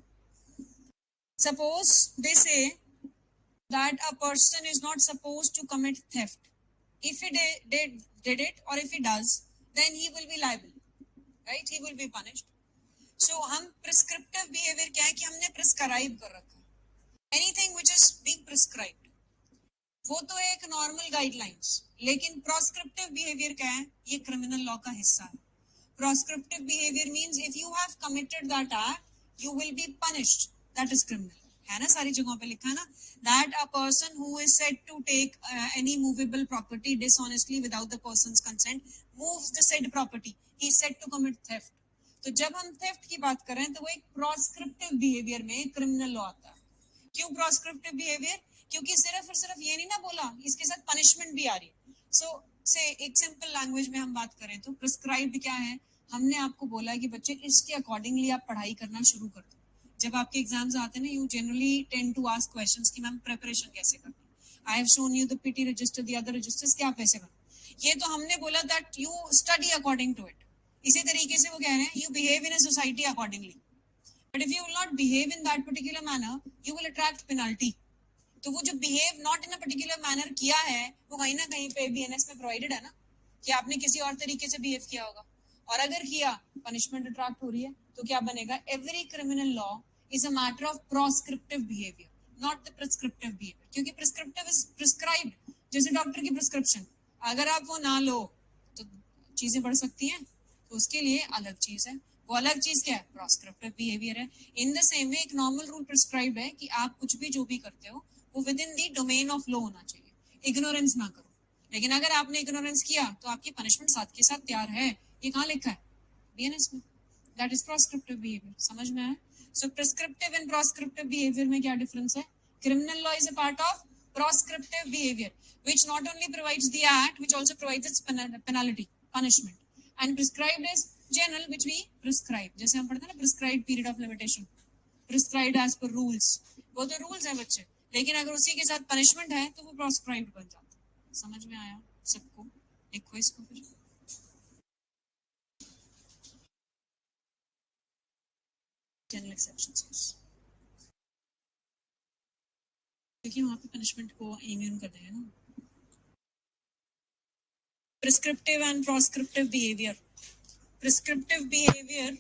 Suppose they say that a person is not supposed to commit theft. If he did it, or if he does, then he will be liable, right? He will be punished. So हम prescriptive behavior क्या है कि हमने prescribe कर रखा है। Anything which is being prescribed, वो तो एक नॉर्मल गाइडलाइंस। लेकिन प्रोस्क्रिप्टिव बिहेवियर क्या है? ये क्रिमिनल लॉ का हिस्सा है। Proscriptive behavior means if you have committed that act, you will be punished. That is criminal. है ना, सारी जगहों पे लिखा है ना, that a person who is said to take any movable property dishonestly without the person's consent moves the said property, he is said to commit theft. तो जब हम theft की बात कर रहे हैं तो वो एक proscriptive behavior में criminal law आता है। क्यों proscriptive behavior? क्योंकि सिर्फ और सिर्फ ये नहीं ना बोला, इसके साथ punishment भी आ रही है। So से एक सिंपल लैंग्वेज में हम बात करें तो प्रिस्क्राइब्ड क्या है? हमने आपको बोला कि बच्चे इसके अकॉर्डिंगली आप पढ़ाई करना शुरू कर दो। जब आपके एग्जाम्स आते हैं ना, you generally tend to ask questions कि मैम प्रिपरेशन कैसे करनी। I have shown you the PT register, the other registers, क्या कैसे करना। ये तो हमने बोला that you study according to it. इसी तरीके से वो कह रहे हैं you behave in a society accordingly, but if you will not behave in that particular manner you will attract penalty. तो वो जो behave not in a particular manner किया है वो कहीं ना कहीं पे बीएनएस में प्रोवाइडेड है ना, कि आपने किसी और तरीके से बिहेव किया होगा, और अगर किया पनिशमेंट अट्रैक्ट हो रही है तो क्या बनेगा, every criminal law is a matter of proscriptive behaviour not the prescriptive behaviour, क्योंकि प्रिस्क्रिप्टिव इज प्रिस्क्राइब्ड, जैसे डॉक्टर की प्रिस्क्रिप्शन, अगर आप वो ना लो तो चीजें बढ़ सकती हैं, तो उसके लिए अलग चीज है, वो अलग चीज क्या है, प्रोस्क्रिप्टिव बिहेवियर है। इन द सेम वे एक नॉर्मल रूल प्रिस्क्राइब है कि आप कुछ भी जो भी करते हो वो with in the domain of law होना चाहिए, इग्नोरेंस ना करो। लेकिन अगर आपने इग्नोरेंस किया तो आपकी पनिशमेंट साथ के साथ तैयार है, ये कहाँ लिखा है, बीएनएस में। दैट इज प्रोस्क्रिप्टिव बिहेवियर, समझ में आया? So prescriptive and proscriptive behaviour में क्या डिफरेंस है? Criminal law is a part of proscriptive behaviour which not only provides the act which also provides its penalty punishment, and prescribed is general which we prescribe, जैसे हम पढ़ते हैं ना prescribed period of limitation, prescribed as per rules, वो तो rules है बच्चे, लेकिन अगर उसी के साथ पनिशमेंट है तो वो प्रोस्क्राइब्ड बन जाता है। समझ में आया सबको? लिखो इसको फिर, जनरल एक्सेप्शंस, क्योंकि वहां पे पनिशमेंट को इम्यून कर देंगे ना। Prescriptive and proscriptive behaviour, prescriptive behaviour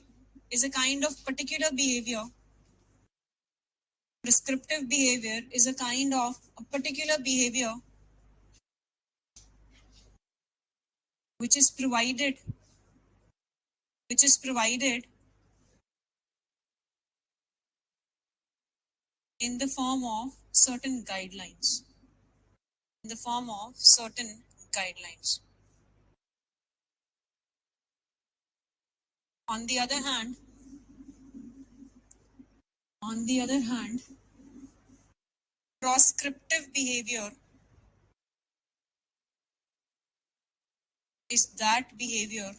is a kind of particular behavior, prescriptive behavior is a kind of a particular behavior which is provided which is provided in the form of certain guidelines, in the form of certain guidelines. On the other hand, on the other hand, proscriptive behavior is that behavior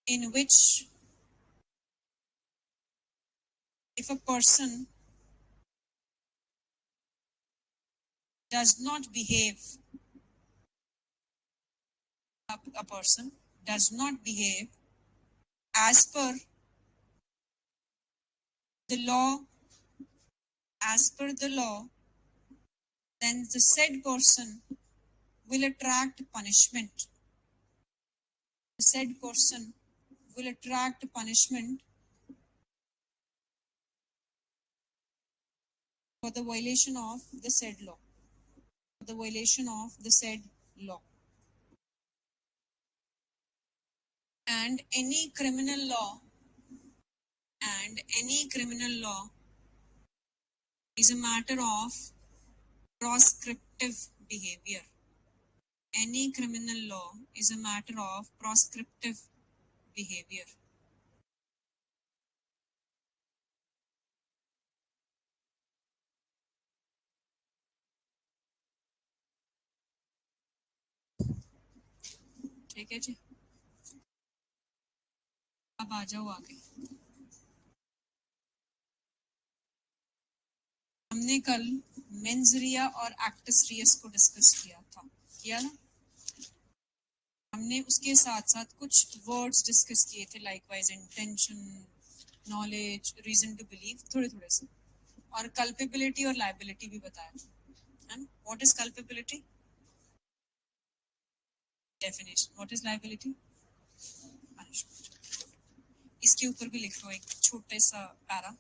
in which if a person does not behave, a person does not behave as per the law, as per the law, then the said person will attract punishment. The said person will attract punishment for the violation of the said law, for the violation of the said law. And any criminal law, and any criminal law is a matter of proscriptive behavior. Any criminal law is a matter of proscriptive behavior. ठीक है जी, अब आ जाओ आगे। हमने कल mains रिया और acts Reis को discuss किया ना? हमने उसके साथ साथ कुछ वर्ड्स डिस्कस किए थे, likewise intention, knowledge, reason to believe, थोड़े थोड़े से, और कल्पेबिलिटी और लायबिलिटी भी बताया था, है ना? What is culpability? Definition. What is liability? Punishment. इसके ऊपर भी लिख लो एक छोटे सा पैरा,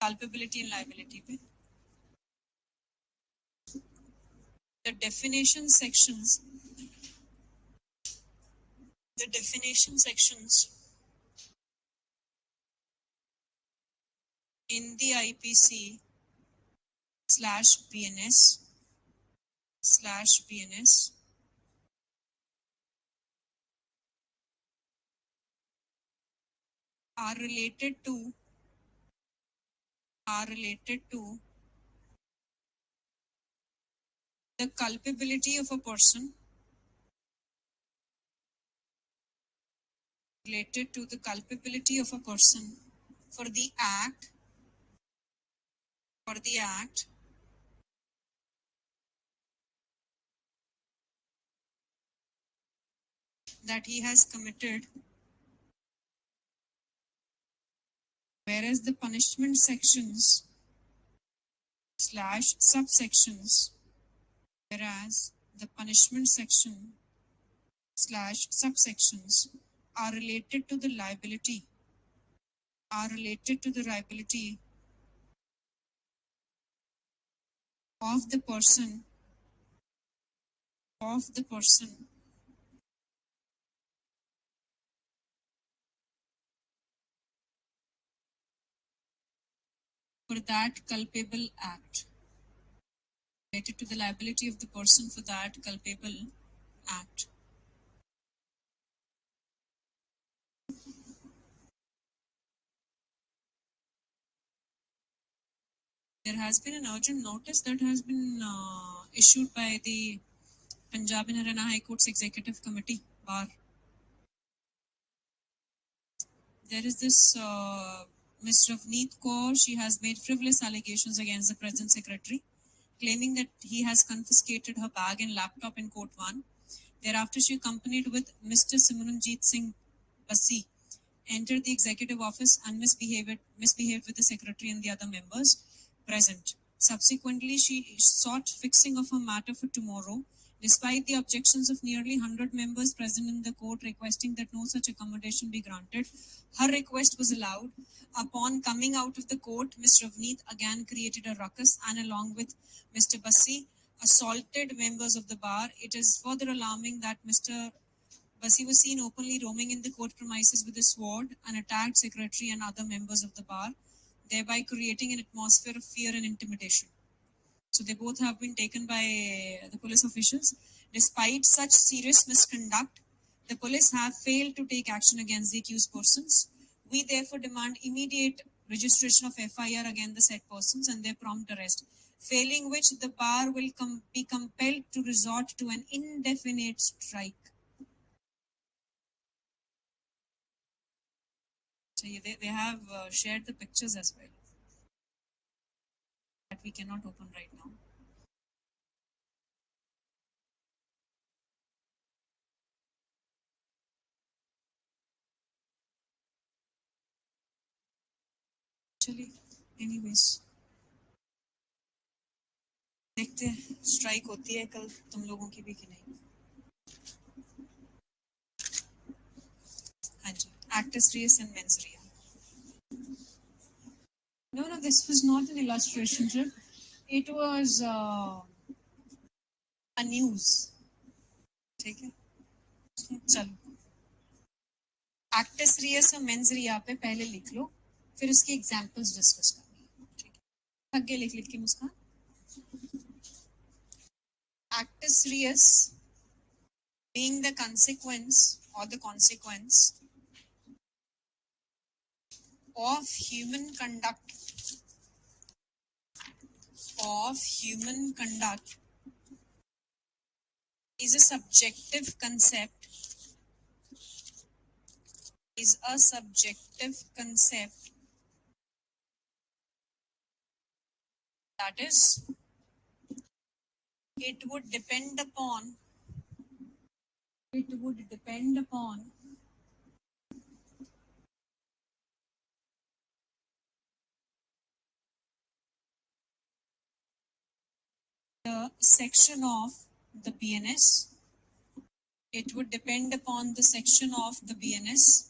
कल्पेबिलिटी एंड लायबिलिटी पे। The definition sections, the definition sections in the IPC slash BNS are related to the culpability of a person, related to the culpability of a person for the act that he has committed, whereas the punishment sections slash subsections, whereas the punishment section slash subsections are related to the liability, are related to the liability of the person, of the person for that culpable act, related to the liability of the person for that culpable act. There has been an urgent notice that has been issued by the Punjab and Haryana High Court's Executive Committee, BAR. There is this Ms. Ravneet Kaur. She has made frivolous allegations against the present secretary, claiming that he has confiscated her bag and laptop in Court 1. Thereafter, she accompanied with Mr. Simranjeet Singh Bassi, entered the executive office and misbehaved with the secretary and the other members present. Subsequently, she sought fixing of a matter for tomorrow, despite the objections of nearly 100 members present in the court requesting that no such accommodation be granted. Her request was allowed. Upon coming out of the court, Ms. Ravneet again created a ruckus and, along with Mr. Bassi, assaulted members of the bar. It is further alarming that Mr. Bassi was seen openly roaming in the court premises with a sword and attacked secretary and other members of the bar, thereby creating an atmosphere of fear and intimidation. So they both have been taken by the police officials. Despite such serious misconduct, the police have failed to take action against the accused persons. We therefore demand immediate registration of FIR against the said persons and their prompt arrest, failing which the bar will be compelled to resort to an indefinite strike. So they have shared the pictures as well that we cannot open right now. Actually, anyways, देखते हैं strike होती है कल तुम लोगों की भी कि नहीं. हाँ जी, actus reus and mens rea. No, this was not an illustration, Jib. It was a news. ठीक है, चलो. Actus reus और mens rea पे पहले लिख लो, फिर उसकी examples discuss करेंगे. ठीक है, थक गए लिख के मुस्कान. Actus reus being the consequence or the consequence of human conduct is a subjective concept that is, it would depend upon the section of the BNS. It would depend upon the section of the BNS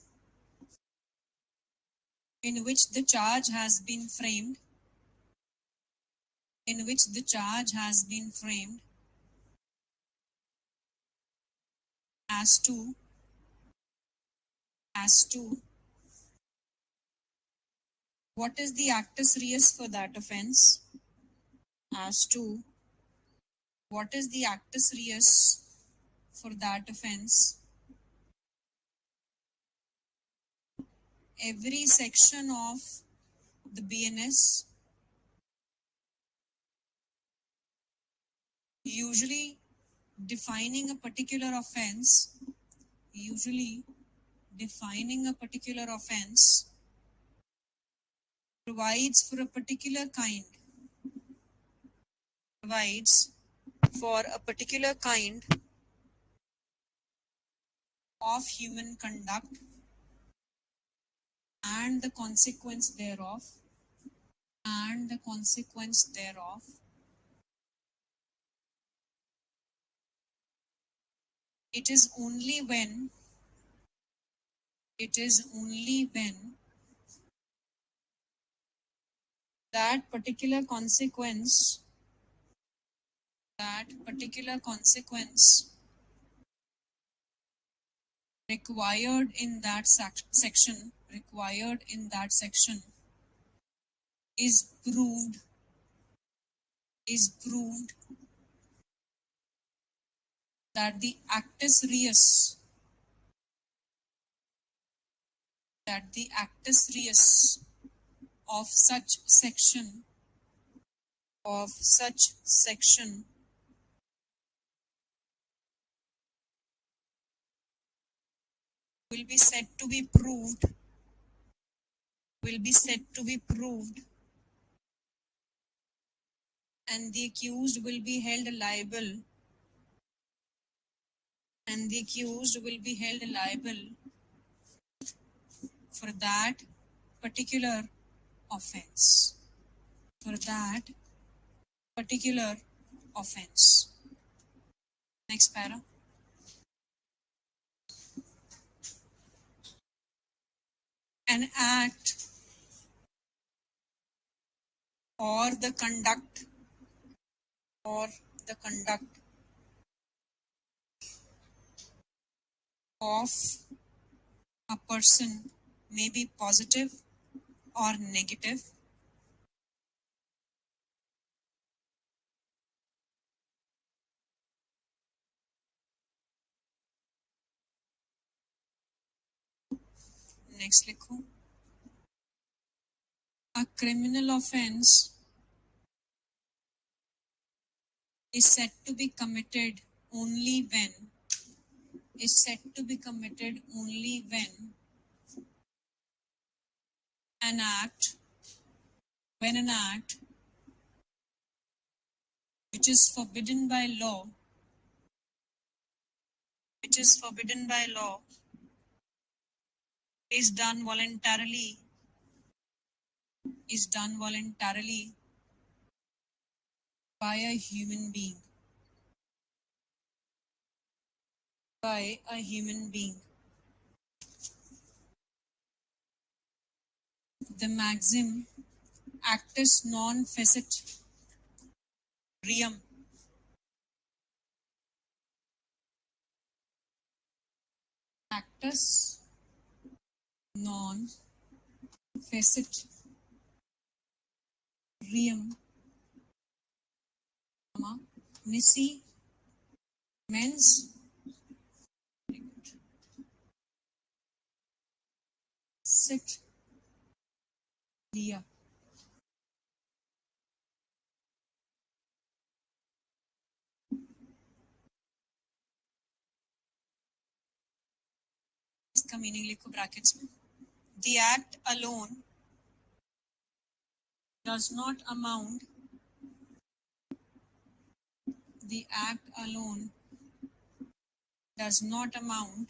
in which the charge has been framed, as to what is the actus reus for that offence, as to what is the actus reus for that offence. Every section of the BNS usually defining a particular offence provides for a particular kind of human conduct and the consequence thereof, and the consequence thereof, it is only when, it is only when that particular consequence, that particular consequence required in that section, required in that section is proved, is proved that the actus reus, that the actus reus of such section, of such section will be said to be proved, will be said to be proved, and the accused will be held liable, and the accused will be held liable for that particular offense, for that particular offense. Next para. An act or the conduct, or the conduct of a person may be positive or negative, next लिखो, a criminal offense is said to be committed only when, is said to be committed only when an act, when an act which is forbidden by law, which is forbidden by law, is done voluntarily, is done voluntarily by a human being, by a human being. The maxim actus non facit reum, actus non facit reum, nisi mens sit lia. इसका meaning लिखो brackets में. The act alone does not amount, the act alone does not amount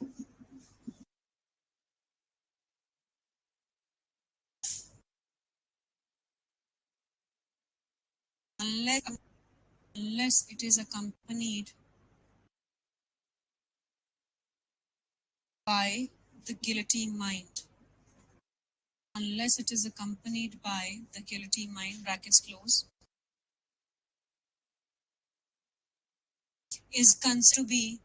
unless it is accompanied by the guilty mind, unless it is accompanied by the guilty mind, brackets close, is considered to be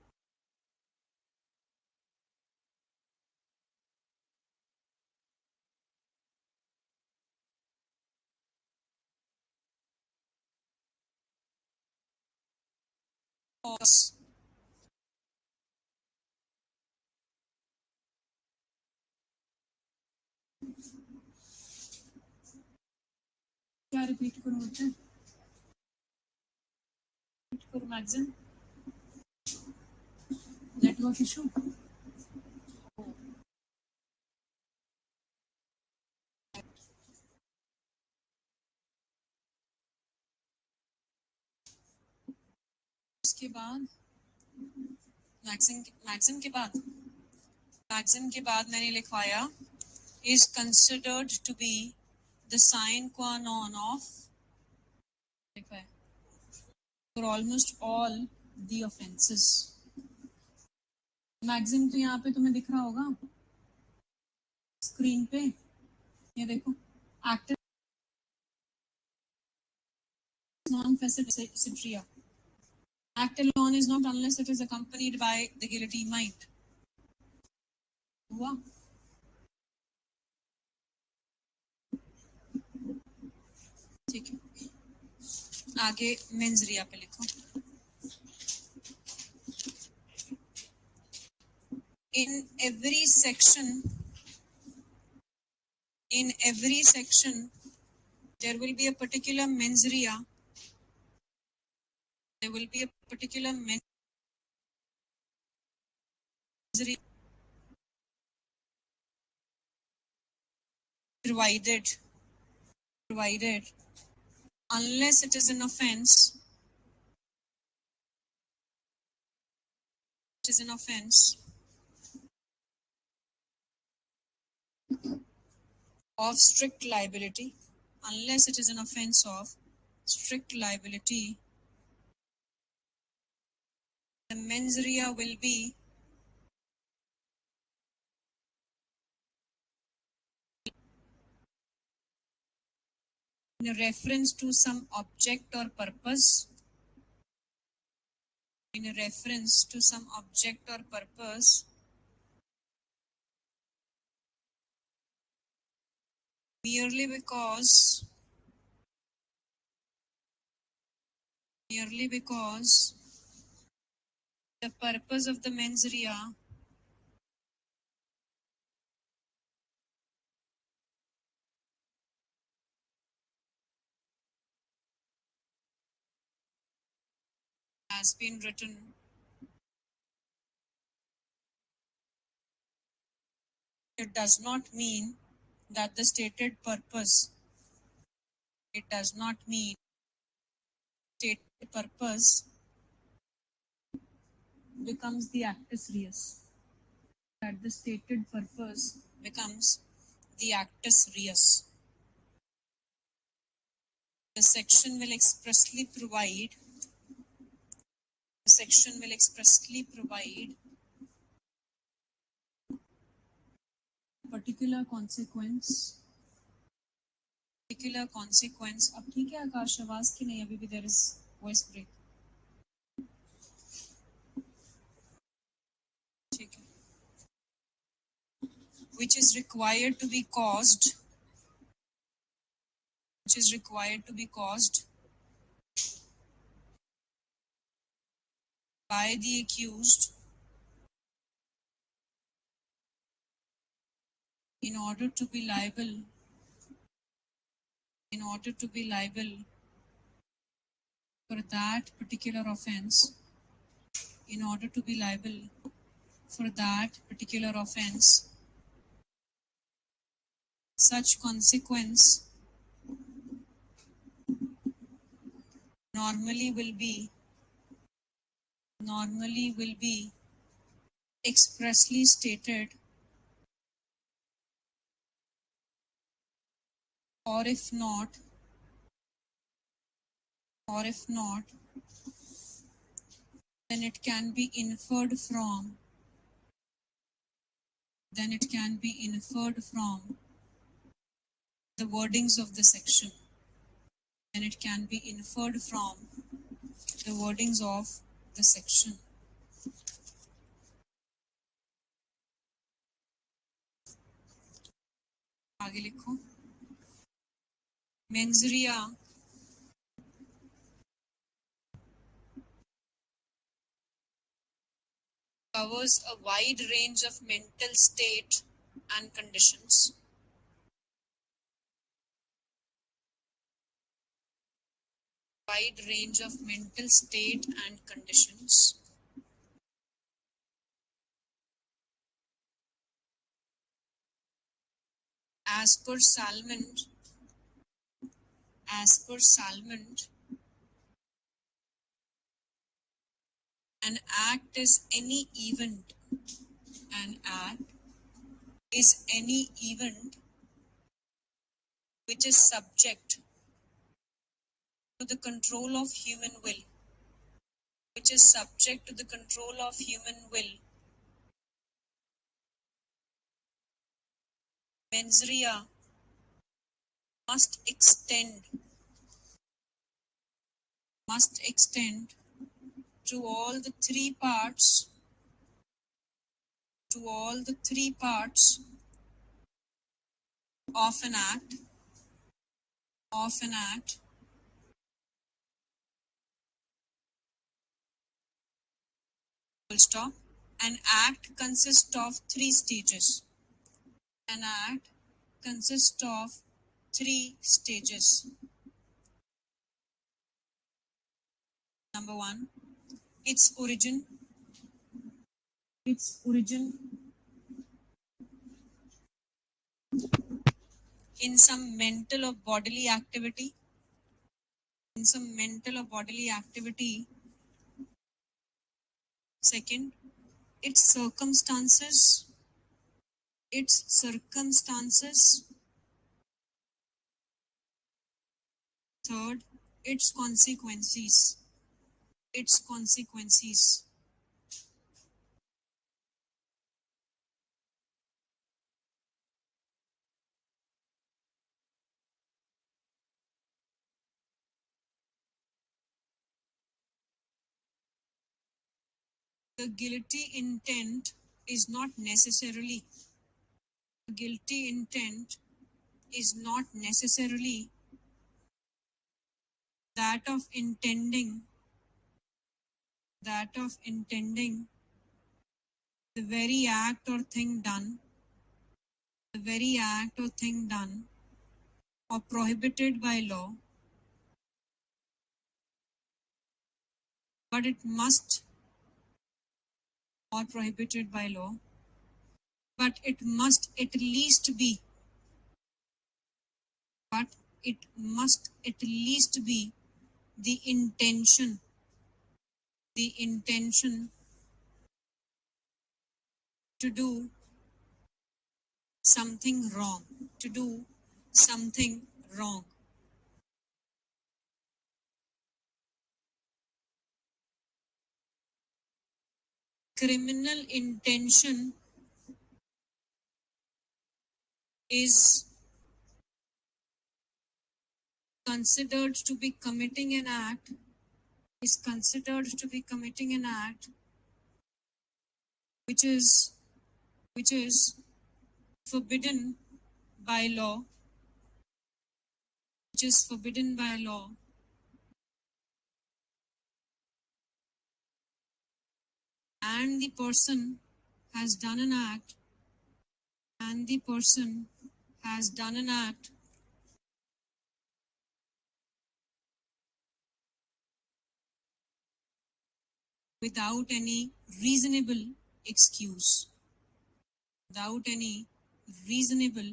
false. क्या repeat करूं बच्चे, repeat करूं magazine, network issue. उसके बाद magazine के बाद maxim के बाद मैंने लिखवाया is considered to be the sine qua non of लिखा है for almost all the offenses. Maxim तो यहाँ पे तुम्हें दिख रहा होगा स्क्रीन पे, ये देखो, active non-facetria. Act alone is not unless it is accompanied by the guillotine might. हुआ? ठीक है, आगे मेंस रिया पे लिखो. In every section, there will be a particular mens rea. There will be a particular mens rea provided unless it is an offense. It is an offense of strict liability. Unless it is an offense of strict liability, the mens rea will be in reference to some object or purpose. In reference to some object or purpose, merely because the purpose of the mens rea has been written. It does not mean that the stated purpose becomes the actus reus. That the stated purpose becomes the actus reus. The section will expressly provide particular consequence. अब ठीक है आकाश, आवाज की नहीं, अभी भी there is voice break. ठीक है. Which is required to be caused by the accused in order to be liable for that particular offense. Such consequence normally will be expressly stated, or if not, then it can be inferred from the wordings of the section. आगे लिखो. Mens rea covers a wide range of mental state and conditions. As per Salmond, an act is any event is any event which is subject to the control of human will, which is subject to the control of human will. Mens rea must extend to all the three parts, to all the three parts of an act, of an act. Full stop. An act consists of three stages. An act consists of three stages. Number one, its origin. Its origin in some mental or bodily activity. In some mental or bodily activity. Second, its circumstances. Its circumstances. Third, its consequences. Its consequences. The guilty intent is not necessarily guilty intent is not necessarily that of intending the very act or thing done the very act or thing done or prohibited by law, but it must or prohibited by law, but it must at least be but it must at least be the intention to do something wrong, to do something wrong. Criminal intention is considered to be committing an act which is forbidden by law, and the person has done an act without any reasonable excuse, without any reasonable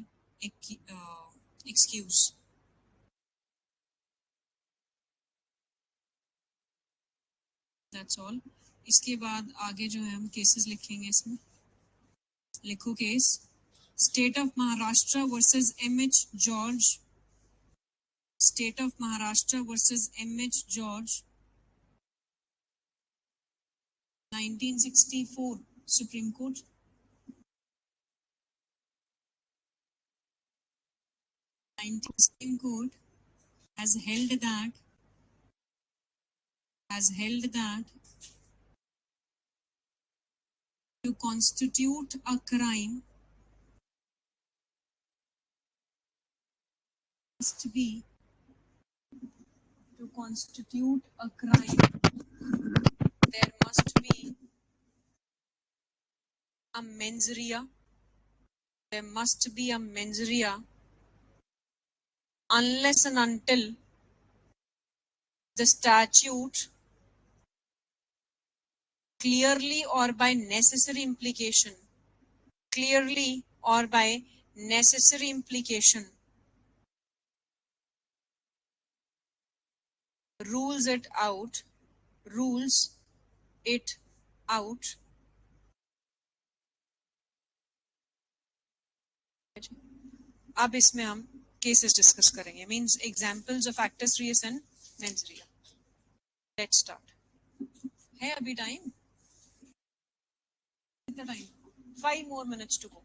excuse. That's all. इसके बाद आगे जो है हम cases लिखेंगे इसमें. लिखो case. State of Maharashtra versus M.H. George. State of Maharashtra versus M.H. George. 1964 Supreme Court. Supreme Court has held that to constitute a crime there must be a mens rea. There must be a mens rea unless and until the statute clearly or by necessary implication rules it out अब इसमें हम cases discuss करेंगे, means examples of actus reus and mens rea. Let's start. है अभी time? कितना time? 5 more minutes to go.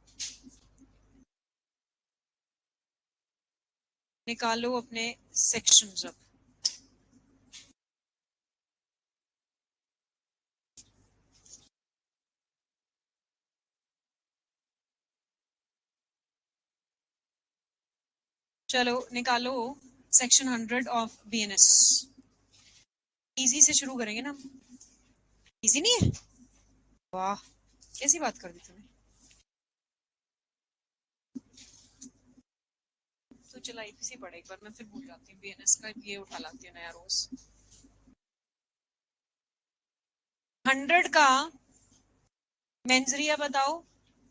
निकालो अपने sections अब. चलो निकालो सेक्शन 100 ऑफ BNS. इजी से शुरू करेंगे ना. इजी नहीं है? वाह, कैसी बात कर दी तूने. तो चला इसी पढ़े एक बार, मैं फिर भूल जाती हूँ. BNS का ये उठा लाती हूँ नया रोज. 100 का मेंस रिया बताओ,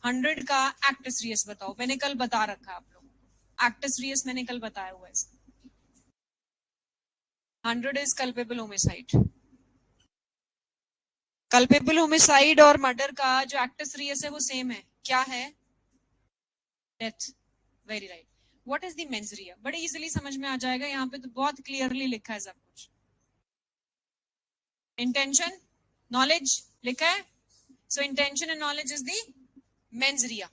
100 का एक्टस रियस बताओ. मैंने कल बता रखा है आप लोगों को. एक्टस रियस मैंने कल बताया हुआ है. 100 is culpable homicide. Culpable homicide और मर्डर का जो एक्टस रियस है वो सेम है. क्या है? Death. Very right. What is the mens रिया? बड़े इजीली समझ में आ जाएगा. यहाँ पे तो बहुत क्लियरली लिखा है सब कुछ. इंटेंशन, नॉलेज लिखा है. So intention and knowledge is the mens rea.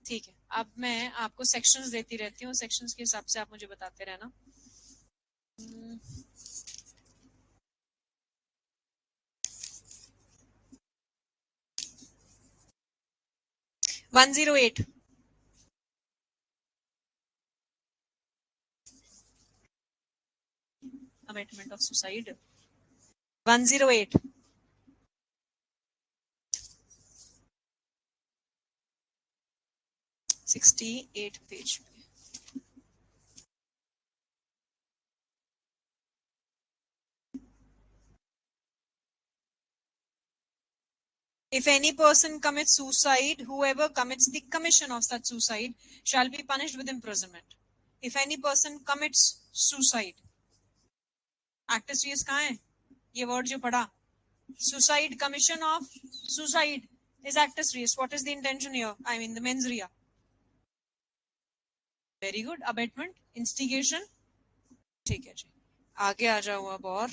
ठीक है. अब मैं आपको सेक्शंस देती रहती हूँ, सेक्शंस के हिसाब से आप मुझे बताते रहना. 108. Abatement of suicide. 108. 68 पेज पे. If any person commits suicide, whoever commits the commission of such suicide shall be punished with imprisonment. If any person commits suicide. Actus reus कहाँ है? ये word जो पढ़ा. Suicide, commission of suicide is actus reus. What is the intention here? I mean the mens rea. Very good. Abatement, instigation. ठीक है जी. आगे आ जाओ अब. और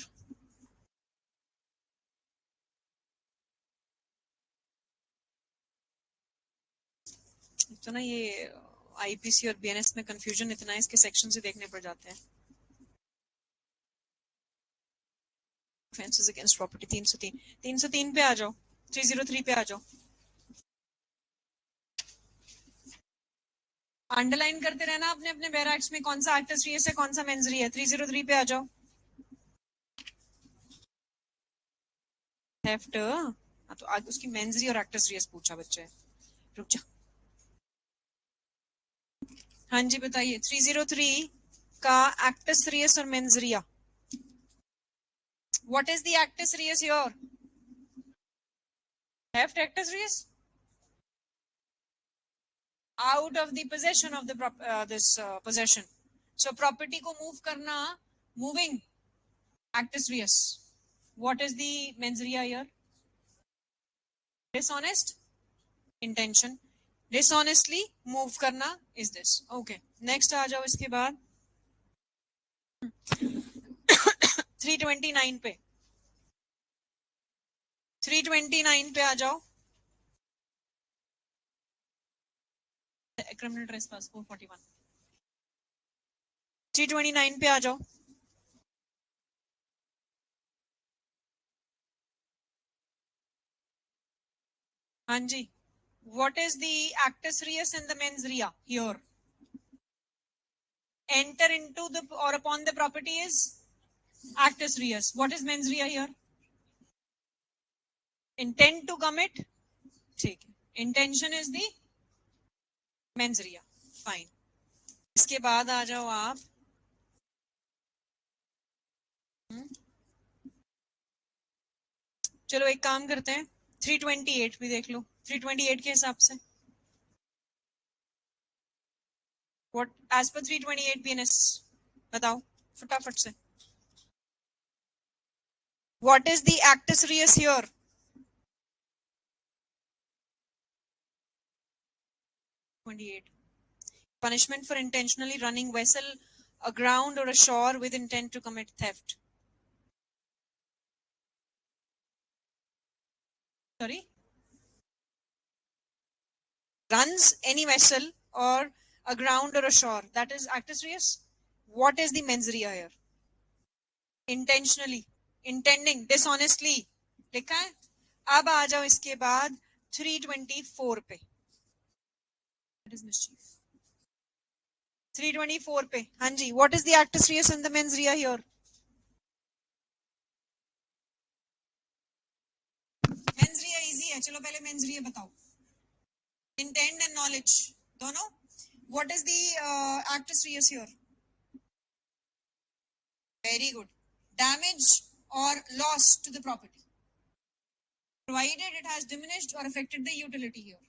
तो ना ये आईपीसी और बीएनएस में कंफ्यूजन इतना है, इसके सेक्शन से देखने पड़ जाते हैं. Offences against property 303. 303 पे आ जाओ. 303 पे आ जाओ. अंडरलाइन करते रहना अपने अपने बैराक्स में कौन सा एक्टस रियस है, कौन सा मेंस री है. 303 पे आ जाओ. थेफ्ट. तो आज उसकी मेंस री और एक्टस रियस पूछा बच्चे. रुक जा. हाँ जी बताइए. 303 का एक्टस रियस और mens rea. What is the actus reus your? Theft actus reus. Out of the possession of the this possession. So property को move करना, moving, actus reus. What is the mens rea here? Dishonest intention. Dishonestly move करना is this. Okay. Next आ जाओ इसके बाद. 329 पे. 329 पे आ जाओ. Criminal trespass 441. 329 पे आ जाओ. हाँ जी. What is the actus reus and the mens rea here? Enter into the or upon the property is actus reus. What is mens rea here? Intent to commit. ठीक है. Intention is the mens rea. Fine. इसके बाद आ जाओ आप. चलो एक काम करते हैं. 328 भी देख लो. 328 के हिसाब से. What as per 328 BNS बताओ फटाफट से. What is the actus reus here? Punishment for intentionally running vessel aground or ashore with intent to commit theft. Sorry? Runs any vessel or aground or ashore. That is actus reus. What is the mens rea here? Intentionally. Intending. Dishonestly. लिखा है. अब आ जाओ इसके बाद 324 पे. That is mischief. 324 पे. हाँ जी. What is the actus reus and the mens rea here? Mens rea easy है. चलो पहले mens rea बताओ. Intent and knowledge. दोनों. What is the actus reus here? Very good. Damage or loss to the property, provided it has diminished or affected the utility here.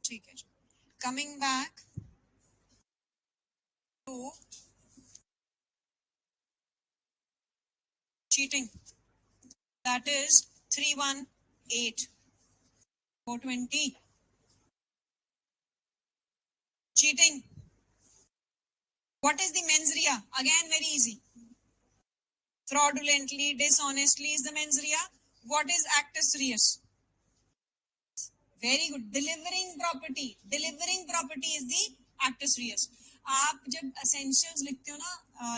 ठीक है. Coming back to cheating. That is 318. 420. Cheating. What is the mens rea? Again, very easy. Fraudulently, dishonestly is the mens rea. What is actus reus? Very good. Delivering property. Delivering property is the actus reus. आप जब essentials लिखते हो ना